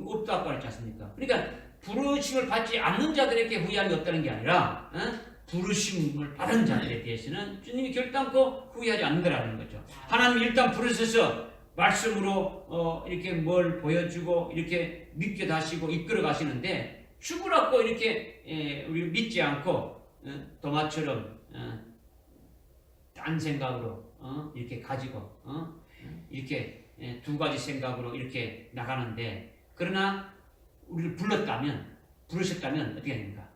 없다고 하지 않습니까? 그러니까 부르심을 받지 않는 자들에게 후회함이 없다는 게 아니라 부르심을 받은 자들에 대해서는 주님이 결단코 후회하지 않는다라는 거죠. 하나님이 일단 부르셔서 말씀으로 이렇게 뭘 보여주고 이렇게 믿게 하시고 이끌어 가시는데 죽으라고 이렇게 우리 믿지 않고 도마처럼 딴 생각으로 이렇게 가지고 이렇게 두 가지 생각으로 이렇게 나가는데 그러나 우리를 부르셨다면 어떻게 됩니까?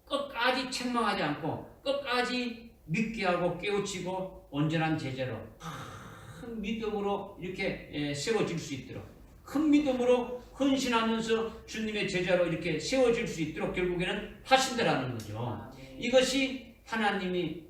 끝까지 책망하지 않고 끝까지 믿게 하고 깨우치고 온전한 제자로 큰 믿음으로 이렇게 세워질 수 있도록 큰 믿음으로 헌신하면서 주님의 제자로 이렇게 세워질 수 있도록 결국에는 하신다라는 거죠. 이것이 하나님이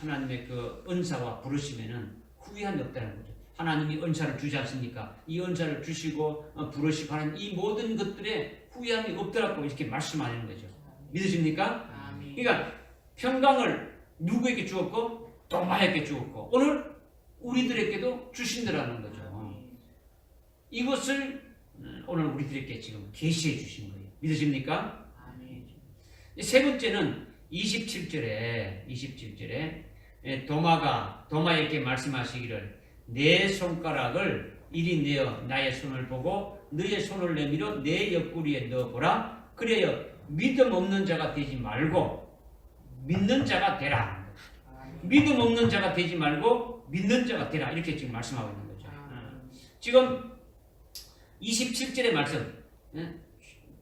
하나님의 그 은사와 부르심에는 후회함이 없다는 거죠. 하나님이 은사를 주지 않습니까? 이 은사를 주시고 부르시고 하는 이 모든 것들에 후회함이 없더라고 이렇게 말씀하는 거죠. 믿으십니까? 그러니까 평강을 누구에게 주었고 도마에게 주었고 오늘 우리들에게도 주신다라는 거죠. 이것을 오늘 우리들에게 지금 계시해 주신 거예요. 믿으십니까? 세 번째는 27절에 도마에게 말씀하시기를 내 손가락을 이리 내어 나의 손을 보고 너의 손을 내밀어 내 옆구리에 넣어보라. 그래야 믿음 없는 자가 되지 말고 믿는 자가 되라. 믿음 없는 자가 되지 말고 믿는 자가 되라. 이렇게 지금 말씀하고 있는 거죠. 지금 27절의 말씀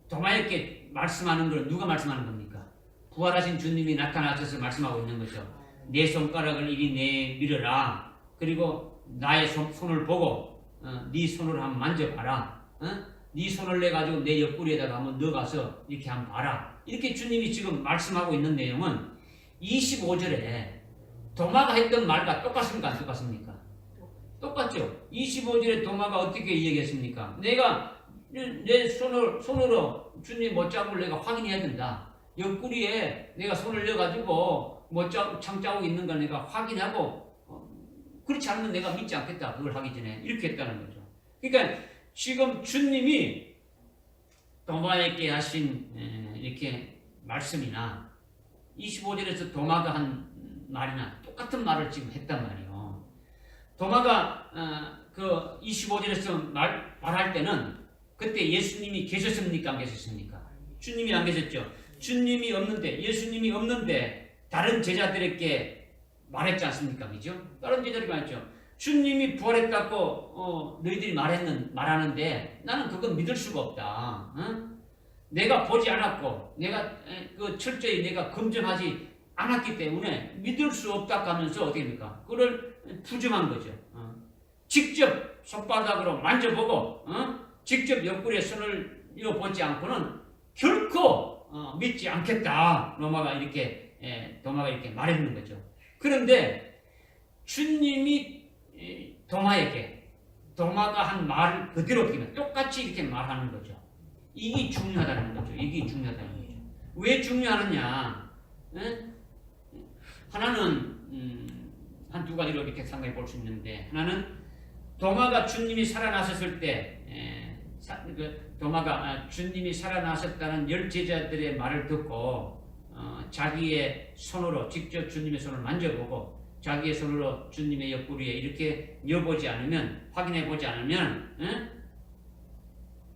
도마에게 말씀하는 걸 누가 말씀하는 겁니까? 부활하신 주님이 나타나셔서 말씀하고 있는 거죠. 내 손가락을 이리 내밀어라. 그리고 나의 손을 보고 네 손을 한번 만져봐라. 네 손을 내가지고 내 옆구리에다가 한번 넣어가서 이렇게 한번 봐라. 이렇게 주님이 지금 말씀하고 있는 내용은 25절에 도마가 했던 말과 똑같습니까? 안 똑같습니까? 똑같죠. 25절에 도마가 어떻게 얘기했습니까? 내가 내 손으로 주님 못자국을 내가 확인해야 된다. 옆구리에 내가 손을 넣어가지고 창자국 있는 걸 내가 확인하고 그렇지 않으면 내가 믿지 않겠다. 그걸 하기 전에 이렇게 했다는 거죠. 그러니까 지금 주님이 도마에게 하신 이렇게 말씀이나 25절에서 도마가 한 말이나 똑같은 말을 지금 했단 말이에요. 도마가 그 25절에서 말할 때는 그때 예수님이 계셨습니까? 안 계셨습니까? 주님이 안 계셨죠. 주님이 없는데 예수님이 없는데 다른 제자들에게 말했지 않습니까? 그죠? 다른 제자들이 말했죠. 주님이 부활했다고 너희들이 말하는데 나는 그건 믿을 수가 없다. 내가 보지 않았고 내가 철저히 내가 검증하지 않았기 때문에 믿을 수 없다 하면서 어떻게 됩니까? 그걸 부정한 거죠. 직접 손바닥으로 만져보고 직접 옆구리에 손을 이어보지 않고는 결코 믿지 않겠다. 도마가 이렇게 말했는 거죠. 그런데 주님이 도마에게 도마가 한 말을 그대로 똑같이 이렇게 말하는 거죠. 이게 중요하다는 거죠. 이게 중요하다는 거죠. 왜 중요하느냐? 하나는 한 두 가지로 이렇게 생각해 볼 수 있는데, 하나는 도마가 주님이 살아나셨을 때 도마가 주님이 살아나셨다는 열 제자들의 말을 듣고 자기의 손으로 직접 주님의 손을 만져보고 자기의 손으로 주님의 옆구리에 이렇게 뉘어보지 않으면, 확인해보지 않으면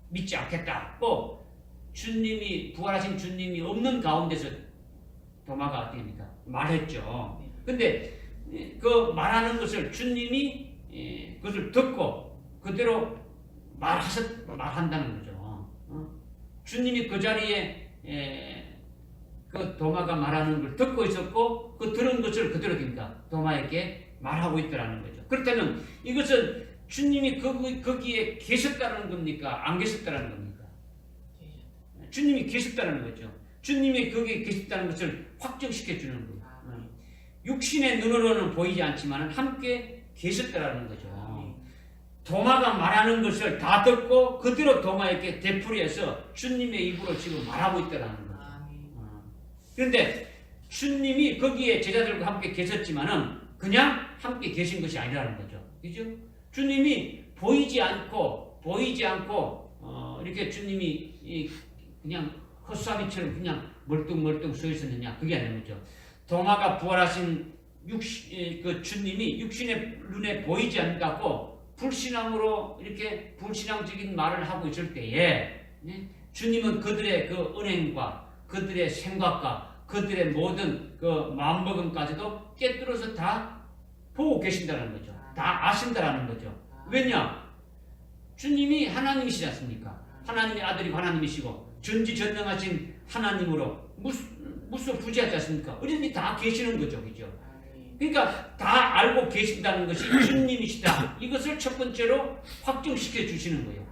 믿지 않겠다. 또 주님이, 부활하신 주님이 없는 가운데서 도마가 어떻게 됩니까? 말했죠. 근데 그 말하는 것을 주님이 그것을 듣고 그대로 말한다는 거죠. 주님이 그 자리에 그 도마가 말하는 걸 듣고 있었고 그 들은 것을 그대로 됩니까? 도마에게 말하고 있더라는 거죠. 그렇다면 이것은 주님이 거기에 계셨다는 겁니까? 안 계셨다는 겁니까? 주님이 계셨다는 거죠. 주님이 거기에 계셨다는 것을 확정시켜 주는 거예요. 육신의 눈으로는 보이지 않지만 함께 계셨다는 거죠. 도마가 말하는 것을 다 듣고 그대로 도마에게 되풀이해서 주님의 입으로 지금 말하고 있다는 거죠. 그런데 주님이 거기에 제자들과 함께 계셨지만은 그냥 함께 계신 것이 아니라는 거죠. 그죠? 주님이 보이지 않고 이렇게 주님이 그냥 헛사비처럼 그냥 멀뚱멀뚱 서 있었느냐? 그게 아닌 거죠. 도마가 부활하신 그 주님이 육신의 눈에 보이지 않고 불신앙으로 이렇게 불신앙적인 말을 하고 있을 때에 주님은 그들의 그 은행과 그들의 생각과 그들의 모든 그 마음먹음까지도 깨뜨려서 다 보고 계신다는 거죠. 다 아신다는 거죠. 왜냐? 주님이 하나님이시지 않습니까? 하나님의 아들이고 하나님이시고 전지전능하신 하나님으로 무수 부재하지 않습니까? 어디든지 다 계시는 거죠. 그죠? 그러니까 다 알고 계신다는 것이 주님이시다. 이것을 첫 번째로 확정시켜 주시는 거예요.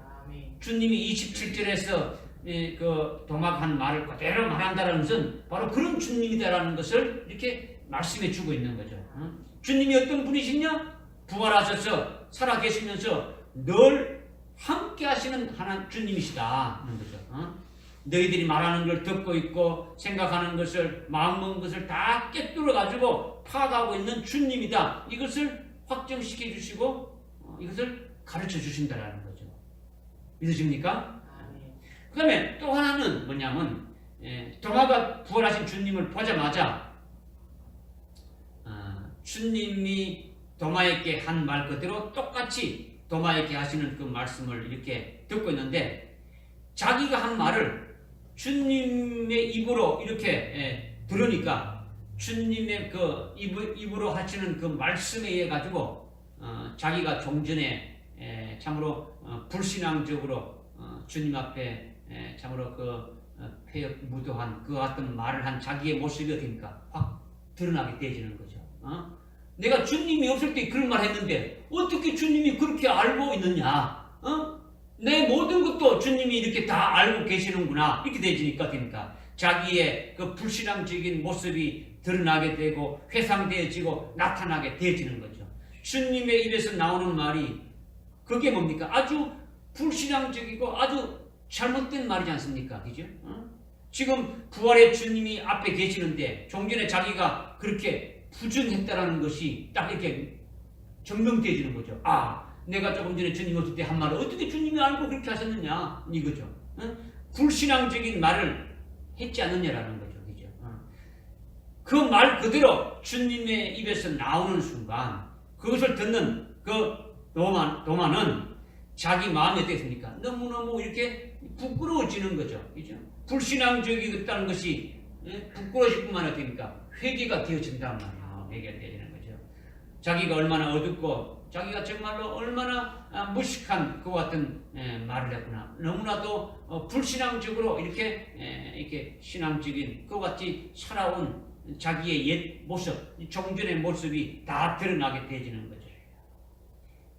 주님이 27절에서 그 도마가 한 말을 그대로 말한다는 것은 바로 그런 주님이다라는 것을 이렇게 말씀해 주고 있는 거죠. 주님이 어떤 분이시냐? 부활하셔서 살아계시면서 늘 함께 하시는 주님이시다 하는 거죠. 너희들이 말하는 걸 듣고 있고 생각하는 것을, 마음먹은 것을 다 깨뚫어 가지고 파악하고 있는 주님이다. 이것을 확정시켜 주시고 이것을 가르쳐 주신다라는 거죠. 믿으십니까? 그 다음에 또 하나는 뭐냐면 도마가 부활하신 주님을 보자마자 주님이 도마에게 한 말 그대로 똑같이 도마에게 하시는 그 말씀을 이렇게 듣고 있는데 자기가 한 말을 주님의 입으로 이렇게 들으니까 주님의 그 입으로 하시는 그 말씀에 의해 가지고 자기가 종전에 참으로 불신앙적으로 주님 앞에 참으로 그 폐역무도한 그 같은 말을 한 자기의 모습이 어떻습니까? 확 드러나게 되어지는 거죠. 내가 주님이 없을 때 그런 말 했는데 어떻게 주님이 그렇게 알고 있느냐? 내 모든 것도 주님이 이렇게 다 알고 계시는구나. 이렇게 되지니까 됩니까? 자기의 그 불신앙적인 모습이 드러나게 되고 회상되어지고 나타나게 되어지는 거죠. 주님의 입에서 나오는 말이 그게 뭡니까? 아주 불신앙적이고 아주 잘못된 말이지 않습니까? 그죠? 지금 부활의 주님이 앞에 계시는데 종전에 자기가 그렇게 부정했다라는 것이 딱 이렇게 증명되어지는 거죠. 내가 조금 전에 주님 없을 때 한 말을 어떻게 주님이 알고 그렇게 하셨느냐 이거죠. 불신앙적인 말을 했지 않느냐라는 거죠. 그죠? 그 말 그대로 주님의 입에서 나오는 순간 그것을 듣는 그 도마는 자기 마음이 어떻습니까? 너무너무 이렇게 부끄러워지는 거죠. 그죠? 불신앙적이었다는 것이 부끄러워질 뿐만 아니라 회개가 되어진단 말이에요. 회개가 되어지는 거죠. 자기가 얼마나 어둡고 자기가 정말로 얼마나 무식한 그와 같은 말을 했구나. 너무나도 불신앙적으로 이렇게 신앙적인 그와 같이 살아온 자기의 옛 모습, 종전의 모습이 다 드러나게 되어지는 거죠.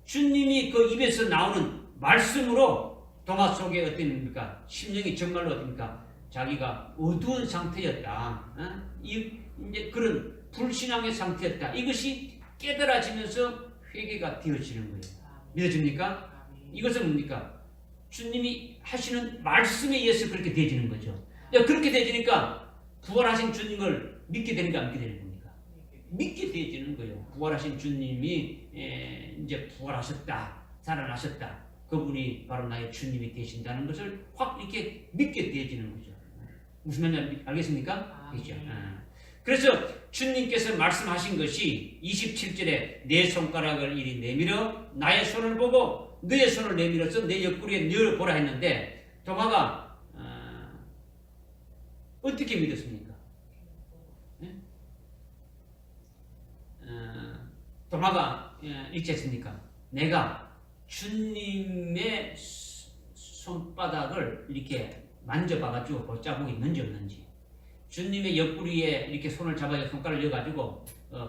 주님이 그 입에서 나오는 말씀으로 도마 속에 어떻습니까? 심령이 정말로 어떻습니까? 자기가 어두운 상태였다. 이제 그런 불신앙의 상태였다. 이것이 깨달아지면서 회개가 되어지는 거예요. 믿어집니까? 이것은 뭡니까? 주님이 하시는 말씀에 의해서 그렇게 되어지는 거죠. 그렇게 되어지니까 부활하신 주님을 믿게 되는가 안 믿게 되는 겁니까? 믿게 되어지는 거예요. 부활하신 주님이 이제 부활하셨다, 살아나셨다. 그분이 바로 나의 주님이 되신다는 것을 확 이렇게 믿게 되어지는 거죠. 무슨 말인지 알겠습니까? 그렇죠. 그래서 주님께서 말씀하신 것이 27절에 내 손가락을 이리 내밀어 나의 손을 보고 너의 손을 내밀어서 내 옆구리에 넣어보라 했는데 도마가 어떻게 믿었습니까? 도마가 이렇게 했습니까? 내가 주님의 손바닥을 이렇게 만져봐가지고 볼 자국이 있는지 없는지, 주님의 옆구리에 이렇게 손을 잡아서 손가락을 넣어가지고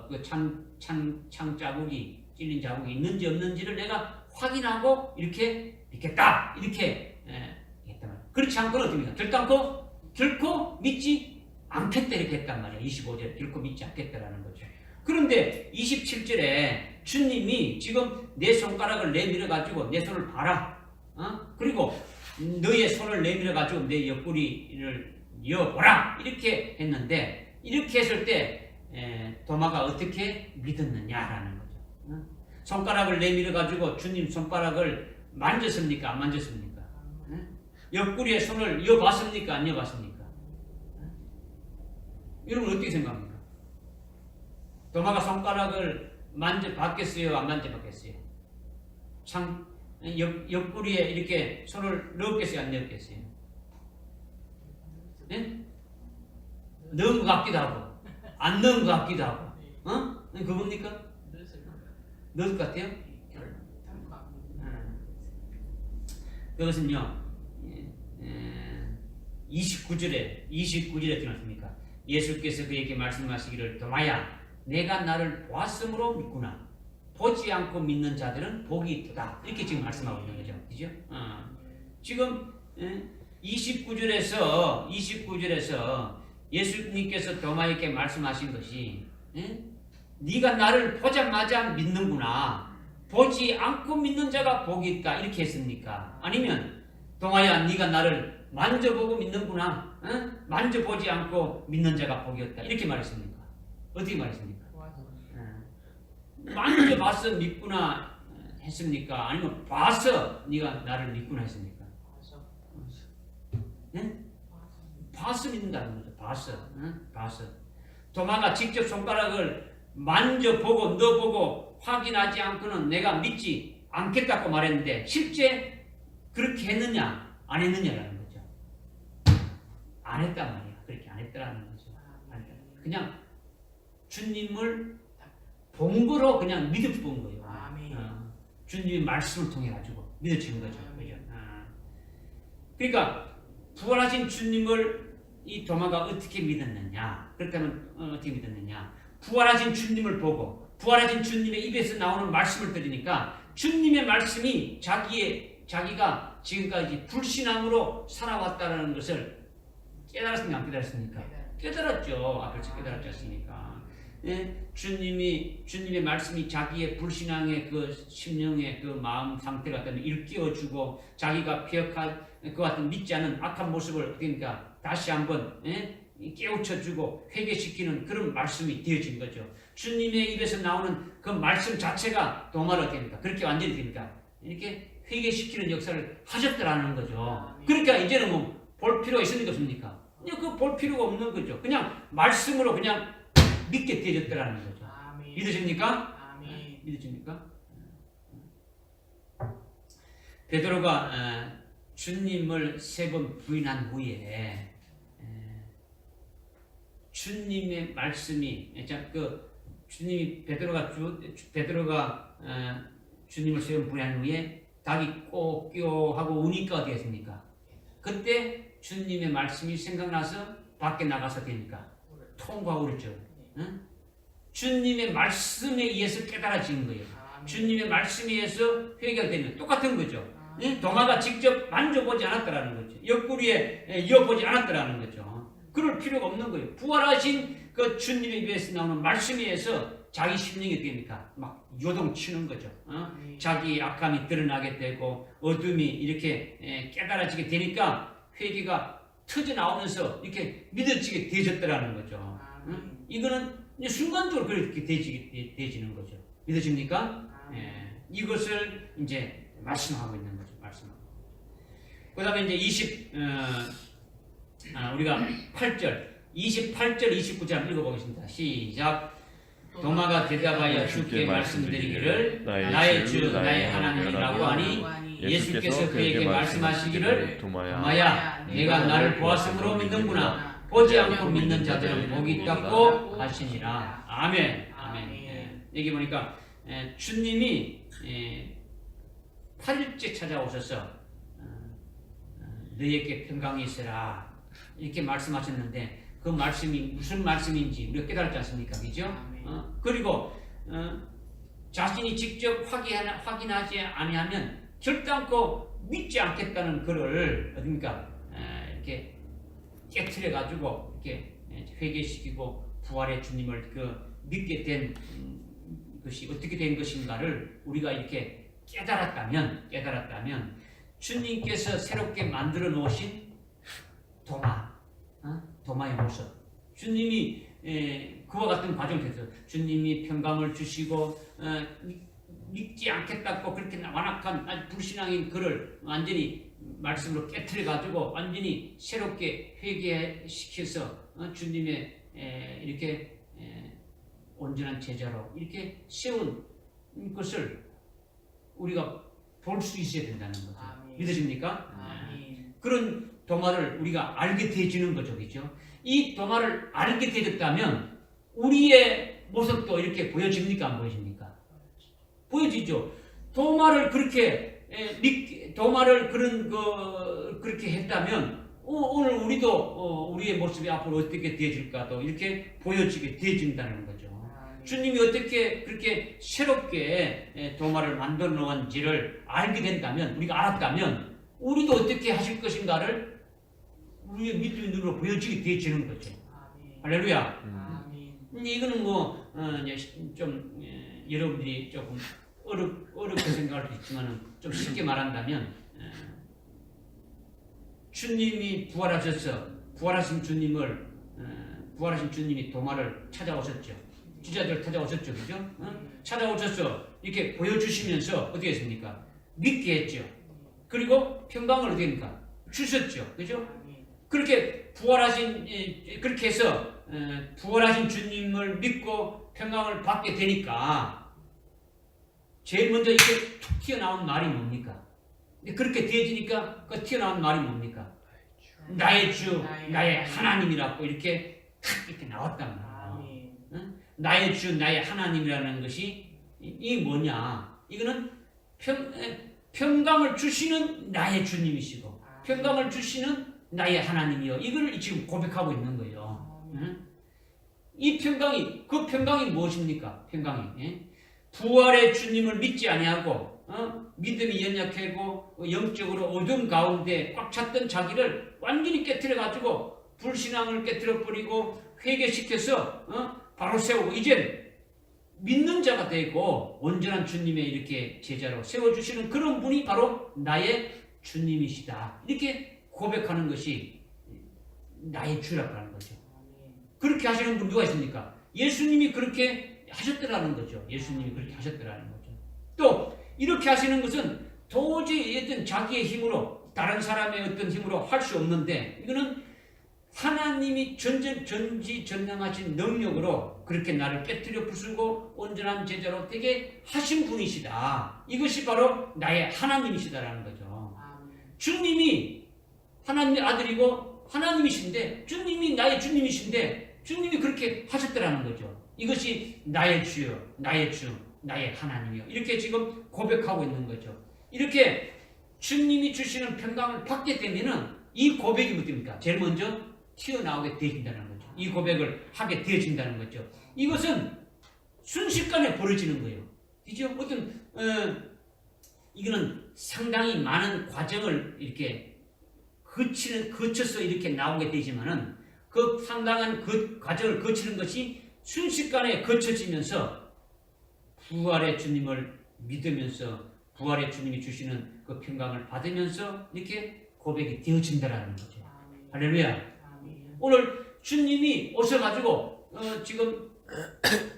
그 창 자국이, 찔린 자국이 있는지 없는지를 내가 확인하고 이렇게 믿겠다, 이렇게 했단 말이에요. 그렇지 않고는 어떻습니까? 결코 믿지 않겠다 이렇게 했단 말이에요. 25절에 결코 믿지 않겠다라는 거죠. 그런데 27절에 주님이 지금 내 손가락을 내밀어 가지고 내 손을 봐라, 그리고 너의 손을 내밀어 가지고 내 옆구리를 이어보라 이렇게 했는데, 이렇게 했을 때 도마가 어떻게 믿었느냐라는 거죠. 손가락을 내밀어 가지고 주님 손가락을 만졌습니까? 안 만졌습니까? 옆구리에 손을 이어봤습니까? 안 이어봤습니까? 여러분 어떻게 생각합니까? 도마가 손가락을 만져봤겠어요? 안 만져봤겠어요? 옆구리에 이렇게 손을 넣었겠어요? 안 넣었겠어요? 네? 넣은 것 같기도 하고 안 넣은 것 같기도 하고, 그겁니까? 넣을 것 같아요? 그것은요 29절에 들었습니까? 예수께서 그에게 말씀하시기를 도마야 내가 나를 보았으므로 믿구나. 보지 않고 믿는 자들은 복이 있도다. 이렇게 지금 말씀하고 있는 거죠. 그죠? 지금 29절에서 예수님께서 도마에게 말씀하신 것이 네가 나를 보자마자 믿는구나. 보지 않고 믿는 자가 복이 있다. 이렇게 했습니까? 아니면 도마야 네가 나를 만져보고 믿는구나. 만져보지 않고 믿는 자가 복이 없다. 이렇게 말했습니까? 어떻게 말했습니까? 만져봐서 믿구나 했습니까? 아니면 봐서 네가 나를 믿구나 했습니까? 네? 봐서 믿는다는 거죠. 봐서. 도마가 직접 손가락을 만져보고 넣어보고 확인하지 않고는 내가 믿지 않겠다고 말했는데 실제 그렇게 했느냐 안 했느냐라는 거죠. 안 했단 말이야. 그렇게 안 했더라는 거죠. 그냥 주님을 본 거로 그냥 믿어본 거예요. 주님의 말씀을 통해 가지고 믿어진 거죠. 그죠? 그러니까 부활하신 주님을 이 도마가 어떻게 믿었느냐? 그렇다면 어떻게 믿었느냐? 부활하신 주님을 보고 부활하신 주님의 입에서 나오는 말씀을 들으니까 주님의 말씀이 자기가 지금까지 불신앙으로 살아왔다는 것을 깨달았습니까? 안 깨달았습니까? 깨달았죠. 앞에서 깨달았지 않습니까? 주님의 말씀이 자기의 불신앙의 그 심령의 그 마음 상태 같은 일깨워주고 자기가 피역할 그 같은 믿지 않은 악한 모습을 그러니까 다시 한번 깨우쳐주고 회개시키는 그런 말씀이 되어진 거죠. 주님의 입에서 나오는 그 말씀 자체가 도마를 됩니까? 그렇게 완전히 됩니까? 이렇게 회개시키는 역사를 하셨더라는 거죠. 그러니까 이제는 뭐 볼 필요가 있습니까? 없습니까? 그 볼 필요가 없는 거죠. 그냥 말씀으로 그냥 믿게 되어졌더라는 거죠. 믿으십니까? 믿으십니까? 베드로가 주님을 3번 부인한 후에 주님의 말씀이 주님이 베드로가 주님을 3번 부인한 후에 닭이 꼬끼오 하고 우니까 어떻게 했습니까? 그때 주님의 말씀이 생각나서 밖에 나가서 되니까 통과하고 그랬죠. 주님의 말씀에 의해서 깨달아지는 거예요. 주님의 말씀에 의해서 회개가 되는 똑같은 거죠. 도마가 직접 만져보지 않았더라는 거죠. 옆구리에 이어보지 않았더라는 거죠. 그럴 필요가 없는 거예요. 부활하신 그 주님의 입에서 나오는 말씀에 의해서 자기 심령이 어떻게 됩니까? 막 요동치는 거죠. 자기 악함이 드러나게 되고 어둠이 이렇게 깨달아지게 되니까 회개가 터져 나오면서 이렇게 믿어지게 되어졌더라는 거죠. 이거는 순간적으로 그렇게 되어지는 거죠. 믿어집니까? 이것을 이제 말씀하고 있는 거죠. 그 다음에 이제 우리가 28절, 29절 읽어보겠습니다. 시작. 도마가 대답하여 주께 말씀드리기를 나의 주, 나의 하나님이라고 하니 예수께서 그에게 말씀하시기를 도마야, 내가 나를 보았으므로 믿는구나. 보지 않고 믿는 자들은 복이 있다고 하시니라. 아멘. 여기 보니까 주님이 8일째 찾아오셔서 너희에게 평강이 있으라 이렇게 말씀하셨는데 그 말씀이 무슨 말씀인지 우리가 깨달았지 않습니까? 그죠? 그리고 자신이 직접 확인하지 아니하면 결단코 믿지 않겠다는 글을 어딥니까? 이렇게 깨트려 가지고 이렇게 회개시키고 부활의 주님을 믿게 된 것이 어떻게 된 것인가를 우리가 이렇게 깨달았다면 주님께서 새롭게 만들어 놓으신 도마의 모습, 주님이 그와 같은 과정에서 주님이 평강을 주시고 믿지 않겠다고 그렇게 완악한 불신앙인 그를 완전히 말씀으로 깨트려 가지고 완전히 새롭게 회개시켜서 주님의 이렇게 온전한 제자로 이렇게 세운 것을 우리가 볼 수 있어야 된다는 거죠. 믿으십니까? 그런 도마를 우리가 알게 되어지는 거죠. 그죠? 이 도마를 알게 되었다면 우리의 모습도 이렇게 보여집니까? 안 보여집니까? 보여지죠. 도마를 그렇게 그렇게 했다면 오늘 우리도 우리의 모습이 앞으로 어떻게 되어질까도 이렇게 보여지게 되어진다는 거죠. 주님이 어떻게 그렇게 새롭게 도마를 만들어 놓은지를 알게 된다면, 우리가 알았다면 우리도 어떻게 하실 것인가를 우리의 믿음의 눈으로 보여지게 되어지는 거죠. 할렐루야. 이거는 좀 여러분들이 조금 어렵게 생각할 수 있지만 좀 쉽게 말한다면 주님이 부활하셔서 부활하신 주님이 도마를 찾아오셨죠. 지자들 찾아오셨죠. 그죠? 찾아오셔서 이렇게 보여주시면서 어떻게 했습니까? 믿게 했죠. 그리고 평강을 어떻게 합니까? 주셨죠. 그죠? 그렇게 그렇게 해서 부활하신 주님을 믿고 평강을 받게 되니까 제일 먼저 이렇게 툭 튀어나온 말이 뭡니까? 그렇게 되어지니까 그 튀어나온 말이 뭡니까? 나의 주, 나의 하나님이라고 이렇게 탁 이렇게 나왔단 말이에요. 나의 주, 나의 하나님이라는 것이 이 뭐냐? 이거는 평강을 주시는 나의 주님이시고 평강을 주시는 나의 하나님이요. 이걸 지금 고백하고 있는 거예요. 이 그 평강이 무엇입니까? 부활의 주님을 믿지 아니하고 믿음이 연약하고 영적으로 어둠 가운데 꽉 찼던 자기를 완전히 깨트려 가지고 불신앙을 깨트려 버리고 회개시켜서 바로 세우고 이제 믿는 자가 되고 온전한 주님의 이렇게 제자로 세워주시는 그런 분이 바로 나의 주님이시다. 이렇게 고백하는 것이 나의 주라고 하는 거죠. 그렇게 하시는 분 누가 있습니까? 예수님이 그렇게 하셨더라는 거죠. 또 이렇게 하시는 것은 도저히 어떤 자기의 힘으로 다른 사람의 어떤 힘으로 할 수 없는데 이거는 하나님이 전지전능하신 능력으로 그렇게 나를 깨뜨려 부수고 온전한 제자로 되게 하신 분이시다. 이것이 바로 나의 하나님이시다라는 거죠. 주님이 하나님의 아들이고 하나님이신데 주님이 나의 주님이신데 주님이 그렇게 하셨더라는 거죠. 이것이 나의 주요, 나의 주, 나의 하나님이요. 이렇게 지금 고백하고 있는 거죠. 이렇게 주님이 주시는 평강을 받게 되면은 이 고백이 뭡니까? 제일 먼저 튀어나오게 되어진다는 거죠. 이 고백을 하게 되어진다는 거죠. 이것은 순식간에 벌어지는 거예요. 그죠? 이거는 상당히 많은 과정을 이렇게 거쳐서 이렇게 나오게 되지만은 그 상당한 그 과정을 거치는 것이 순식간에 거쳐지면서 부활의 주님을 믿으면서 부활의 주님이 주시는 그 평강을 받으면서 이렇게 고백이 되어진다라는 거죠. 할렐루야. 오늘 주님이 오셔가지고 지금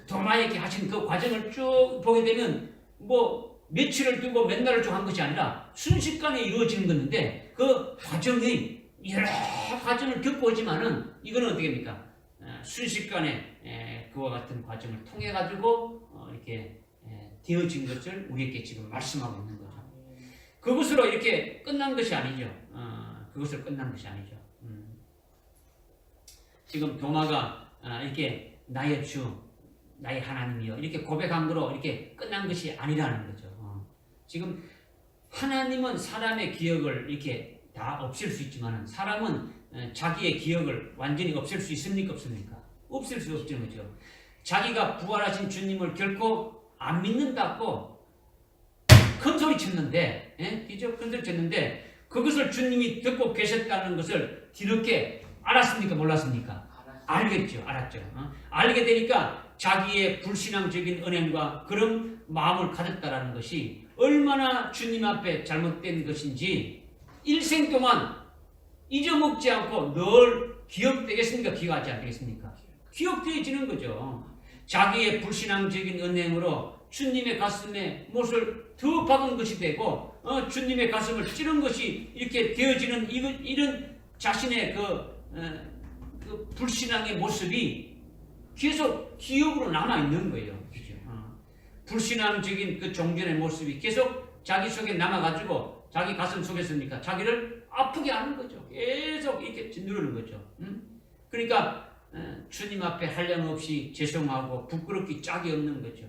도마에게 하신 그 과정을 쭉 보게 되면 뭐 며칠을 두고 몇 날을 쭉 한 것이 아니라 순식간에 이루어지는 건데 그 과정이 여러 과정을 겪고 오지만은 이거는 어떻게 됩니까? 순식간에 그와 같은 과정을 통해 가지고 이렇게 되어진 것을 우리에게 지금 말씀하고 있는 거죠. 그것으로 이렇게 끝난 것이 아니죠. 그것으로 끝난 것이 아니죠. 지금 도마가 이렇게 나의 주, 나의 하나님이여 이렇게 고백한 거로 이렇게 끝난 것이 아니라는 거죠. 지금 하나님은 사람의 기억을 이렇게 다 없앨 수 있지만 사람은 자기의 기억을 완전히 없앨 수 있습니까? 없습니까? 없앨 수 없는 거죠. 자기가 부활하신 주님을 결코 안 믿는다고 큰 소리 쳤는데, 그죠? 큰 소리 쳤는데 그것을 주님이 듣고 계셨다는 것을 뒤늦게 알았습니까? 몰랐습니까? 알겠죠. 알았죠. 알게 되니까 자기의 불신앙적인 은행과 그런 마음을 가졌다라는 것이 얼마나 주님 앞에 잘못된 것인지 일생 동안 잊어먹지 않고 늘 기억되겠습니까? 기억하지 않겠습니까? 기억되어지는 거죠. 자기의 불신앙적인 은행으로 주님의 가슴에 못을 더 박은 것이 되고 주님의 가슴을 찌른 것이 이렇게 되어지는 이런 자신의 그 불신앙의 모습이 계속 기억으로 남아있는 거예요. 그죠? 불신앙적인 그 종전의 모습이 계속 자기 속에 남아가지고 자기 가슴 속에서니까 자기를 아프게 하는 거죠. 계속 이렇게 누르는 거죠. 그러니까 주님 앞에 한량없이 죄송하고 부끄럽기 짝이 없는 거죠.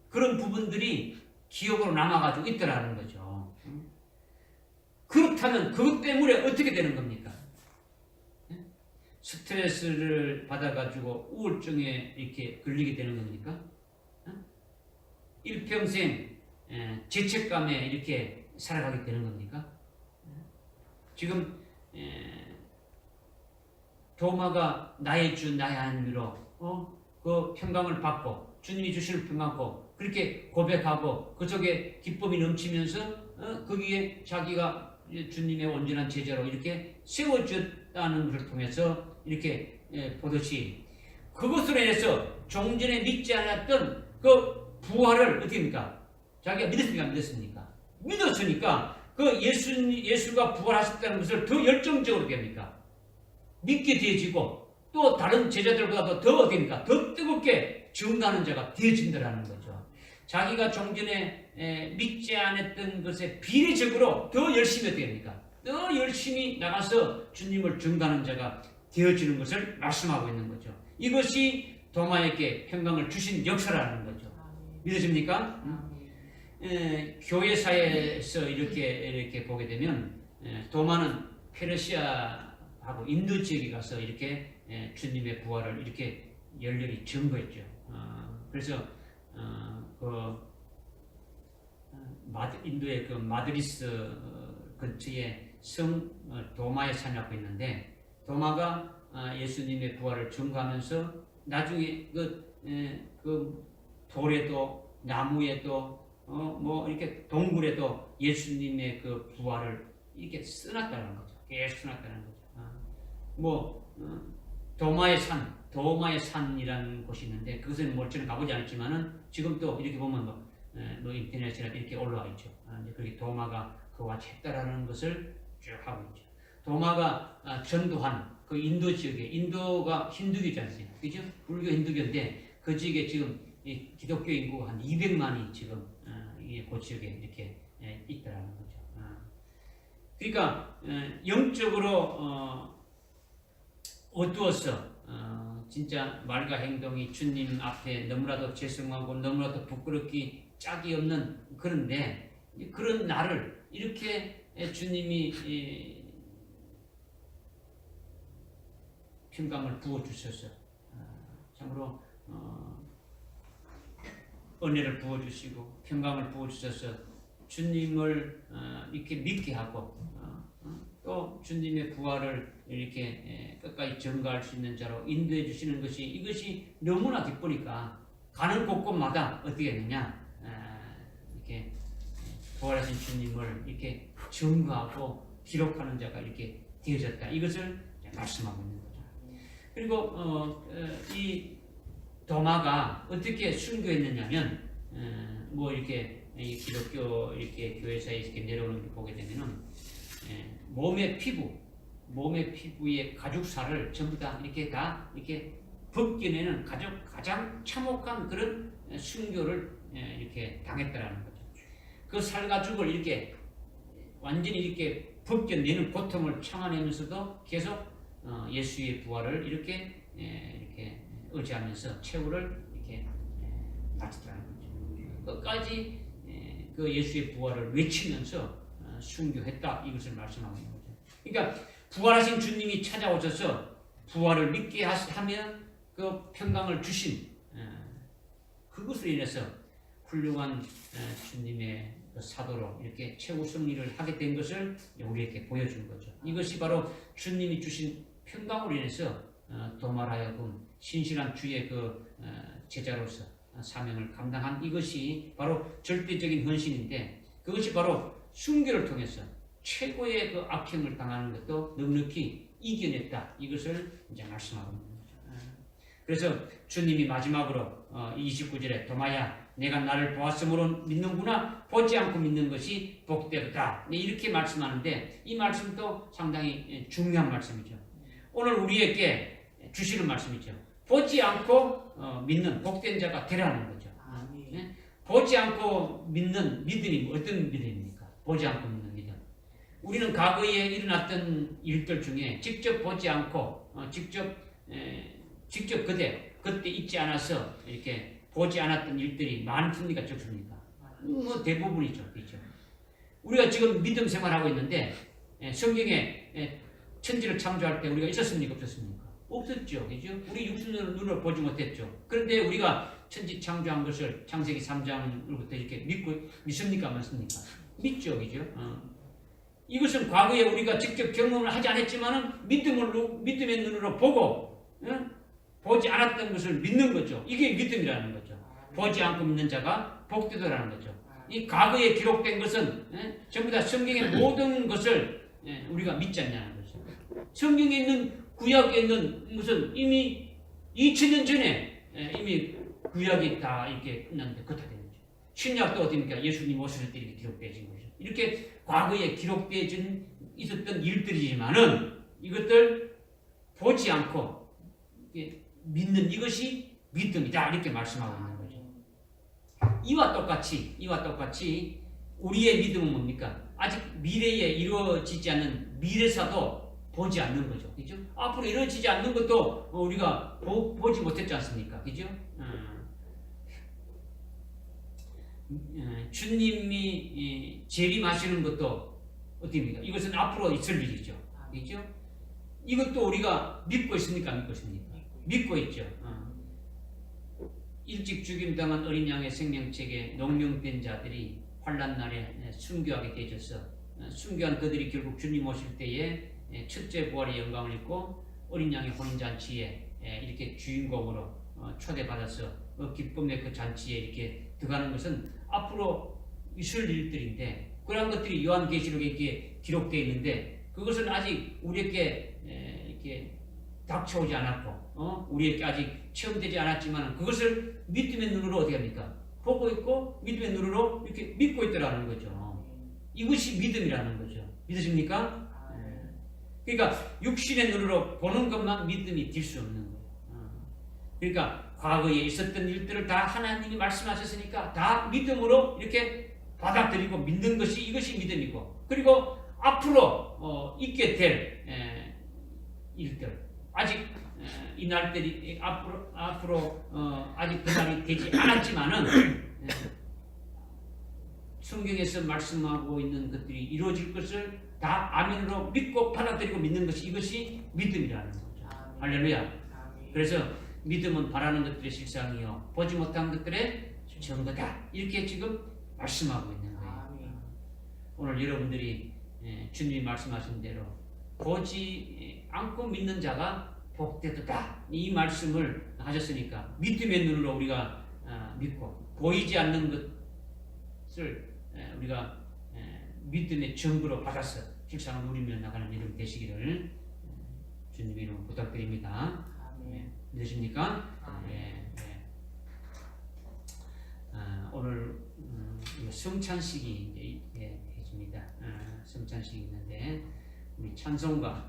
그런 부분들이 기억으로 남아가지고 있더라는 거죠. 그렇다면 그것 때문에 어떻게 되는 겁니까? 스트레스를 받아가지고 우울증에 이렇게 걸리게 되는 겁니까? 일평생 죄책감에 이렇게 살아가게 되는 겁니까? 지금 도마가 나의 주 나의 하나님으로 그 평강을 받고 주님이 주시는 평강고 그렇게 고백하고 그 속에 기쁨이 넘치면서 거기에 자기가 주님의 온전한 제자로 이렇게 세워졌다는 것을 통해서 이렇게 보듯이 그것으로 인해서 종전에 믿지 않았던 그 부활을 어떻게 합니까? 자기가 믿었습니까? 믿었습니까? 믿었으니까 그 예수가 부활하셨다는 것을 더 열정적으로 어떻게 합니까? 믿게 되어지고 또 다른 제자들보다도 더 어떻게 합니까? 더 뜨겁게 증거하는 자가 되어진다는 거죠. 자기가 종전에 믿지 않았던 것에 비례적으로 더 열심히 어떻게 합니까? 더 열심히 나가서 주님을 증거하는 자가 되어지는 것을 말씀하고 있는 거죠. 이것이 도마에게 평강을 주신 역사라는 거죠. 믿으십니까? 교회사에서 이렇게 보게 되면 도마는 페르시아하고 인도 지역에 가서 이렇게 주님의 부활을 이렇게 열렬히 증거했죠. 그래서 인도의 그 마드리스 근처에 성 도마의 산이라고 있는데 도마가 예수님의 부활을 증거하면서 나중에 그 돌에도 나무에도 뭐 이렇게 동굴에도 예수님의 그 부활을 이렇게 써놨다는 거죠. 계속 써놨다는 거죠. 도마의 산이라는 곳이 있는데 그것은 뭐 저는 가보지 않았지만은 지금 또 이렇게 보면 뭐 인터넷이나 이렇게 올라와 있죠. 그렇게 도마가 그와 같이 했다라는 것을 쭉 하고 있죠. 도마가 전도한 그 인도 지역에 인도가 힌두교지 않습니까? 그죠? 불교 힌두교인데 그 지역에 지금 이 기독교 인구가 한 200만이 지금 그 지역에 이렇게 있다라는 거죠. 그러니까 영적으로 어두워서 진짜 말과 행동이 주님 앞에 너무나도 죄송하고 너무나도 부끄럽기 짝이 없는 그런데 그런 나를 이렇게 주님이 평강을 부어주셔서 참으로 은혜를 부어주시고 평강을 부어주셔서 주님을 이렇게 믿게 하고 또 주님의 부활을 이렇게 끝까지 증거할 수 있는 자로 인도해 주시는 것이 이것이 너무나 기쁘니까 가는 곳곳마다 어떻게 했느냐, 이렇게 부활하신 주님을 이렇게 증거하고 기록하는 자가 이렇게 되어졌다. 이것을 말씀하고 있는 거죠. 그리고 이 도마가 어떻게 순교했느냐면, 뭐 이렇게 기독교 이렇게 교회사에 이렇게 내려오는 게 보게 되면은 몸의 피부의 가죽살을 전부 다 이렇게 벗겨내는 가장 참혹한 그런 순교를 이렇게 당했다라는 거죠. 그 살가죽을 이렇게 완전히 이렇게 벗겨내는 고통을 참아내면서도 계속 예수의 부활을 이렇게 의지하면서 최후를 이렇게 바쳤다는 거죠. 끝까지 그 예수의 부활을 외치면서 순교했다. 이것을 말씀하고 있는 거죠. 그러니까 부활하신 주님이 찾아오셔서 부활을 믿게 하며 그 평강을 주신 그것으로 인해서 훌륭한 주님의 그 사도로 이렇게 최후 승리를 하게 된 것을 우리에게 보여준 거죠. 이것이 바로 주님이 주신 평강으로 인해서 도마하여금 신실한 주의 그 제자로서 사명을 감당한 이것이 바로 절대적인 헌신인데, 그것이 바로 순교를 통해서 최고의 그 악행을 당하는 것도 넉넉히 이겨냈다. 이것을 이제 말씀하고 있는 거죠. 그래서 주님이 마지막으로 29절에 도마야, 내가 나를 보았으므로 믿는구나. 보지 않고 믿는 것이 복되다. 이렇게 말씀하는데, 이 말씀도 상당히 중요한 말씀이죠. 오늘 우리에게 주시는 말씀이죠. 보지 않고 믿는 복된 자가 되라는 거죠. 네? 보지 않고 믿는 믿음이 어떤 믿음입니까? 보지 않고 믿는 믿음. 우리는 과거에 일어났던 일들 중에 직접 보지 않고 직접 그때 있지 않아서 이렇게 보지 않았던 일들이 많습니까? 적습니까? 뭐 대부분이죠. 그렇죠? 우리가 지금 믿음 생활하고 있는데 성경에 천지를 창조할 때 우리가 있었습니까? 없었습니까? 없었죠. 그죠? 우리 육신으로 보지 못했죠. 그런데 우리가 천지 창조한 것을 창세기 3장으로부터 이렇게 믿습니까? 맞습니까? 믿죠. 그죠? 이것은 과거에 우리가 직접 경험을 하지 않았지만은 믿음의 눈으로 보고, 보지 않았던 것을 믿는 거죠. 이게 믿음이라는 거죠. 보지 않고 믿는 자가 복되더라는 거죠. 이 과거에 기록된 것은 전부 다 성경의 모든 것을 우리가 믿지 않냐는 거죠. 성경에 있는 구약에 있는 무슨 이미 2000년 전에 이미 구약이 다 이렇게 끝났는데 그렇다 되는 거죠. 신약도 어떻습니까? 예수님 오실 때 이렇게 기록되어진 거죠. 이렇게 과거에 기록되어진 있었던 일들이지만은 이것들 보지 않고 믿는 이것이 믿음이다. 이렇게 말씀하고 있는 거죠. 이와 똑같이 우리의 믿음은 뭡니까? 아직 미래에 이루어지지 않는 미래사도 보지 않는 거죠. 그죠? 앞으로 이루어지지 않는 것도 우리가 보지 못했지 않습니까? 그죠? 주님이 재림하시는 것도 어떻습니까? 이것은 앞으로 있을 일이죠. 그죠? 이것도 우리가 믿고 있습니까? 믿고 있습니까? 믿고 있죠. 일찍 죽임당한 어린 양의 생명책에 농명된 자들이 환난 날에 순교하게 되어서 순교한 그들이 결국 주님 오실 때에 첫째 부활의 영광을 입고 어린 양의 혼인잔치에 이렇게 주인공으로 초대받아서 기쁨의 그 잔치에 이렇게 들어가는 것은 앞으로 있을 일들인데, 그러한 것들이 요한계시록에 이렇게 기록되어 있는데 그것은 아직 우리에게 이렇게 닥쳐오지 않았고 우리에게 아직 체험되지 않았지만 그것을 믿음의 눈으로 어떻게 합니까? 보고 있고 믿음의 눈으로 이렇게 믿고 있더라는 거죠. 이것이 믿음이라는 거죠. 믿으십니까? 그러니까 육신의 눈으로 보는 것만 믿음이 될 수 없는 거예요. 그러니까 과거에 있었던 일들을 다 하나님이 말씀하셨으니까 다 믿음으로 이렇게 받아들이고 믿는 것이 이것이 믿음이고, 그리고 앞으로 있게 될 일들, 아직 이 날들이 앞으로 아직 그 날이 되지 않았지만은 성경에서 말씀하고 있는 것들이 이루어질 것을 다 아멘으로 믿고 받아들이고 믿는 것이 이것이 믿음이라는 거죠. 할렐루야. 그래서 믿음은 바라는 것들의 실상이요 보지 못한 것들의 증거다. 이렇게 지금 말씀하고 있는 거예요. 오늘 여러분들이 주님이 말씀하신 대로 보지 않고 믿는 자가 복되도다. 이 말씀을 하셨으니까 믿음의 눈으로 우리가 믿고 보이지 않는 것을 우리가 믿음의 증거로 받아서 실상을 누리며 나가는 여러분 되시기를 주님 이름으로 부탁드립니다. 믿으십니까? 오늘 성찬식이 이제 해집니다. 성찬식이 있는데 우리 찬송가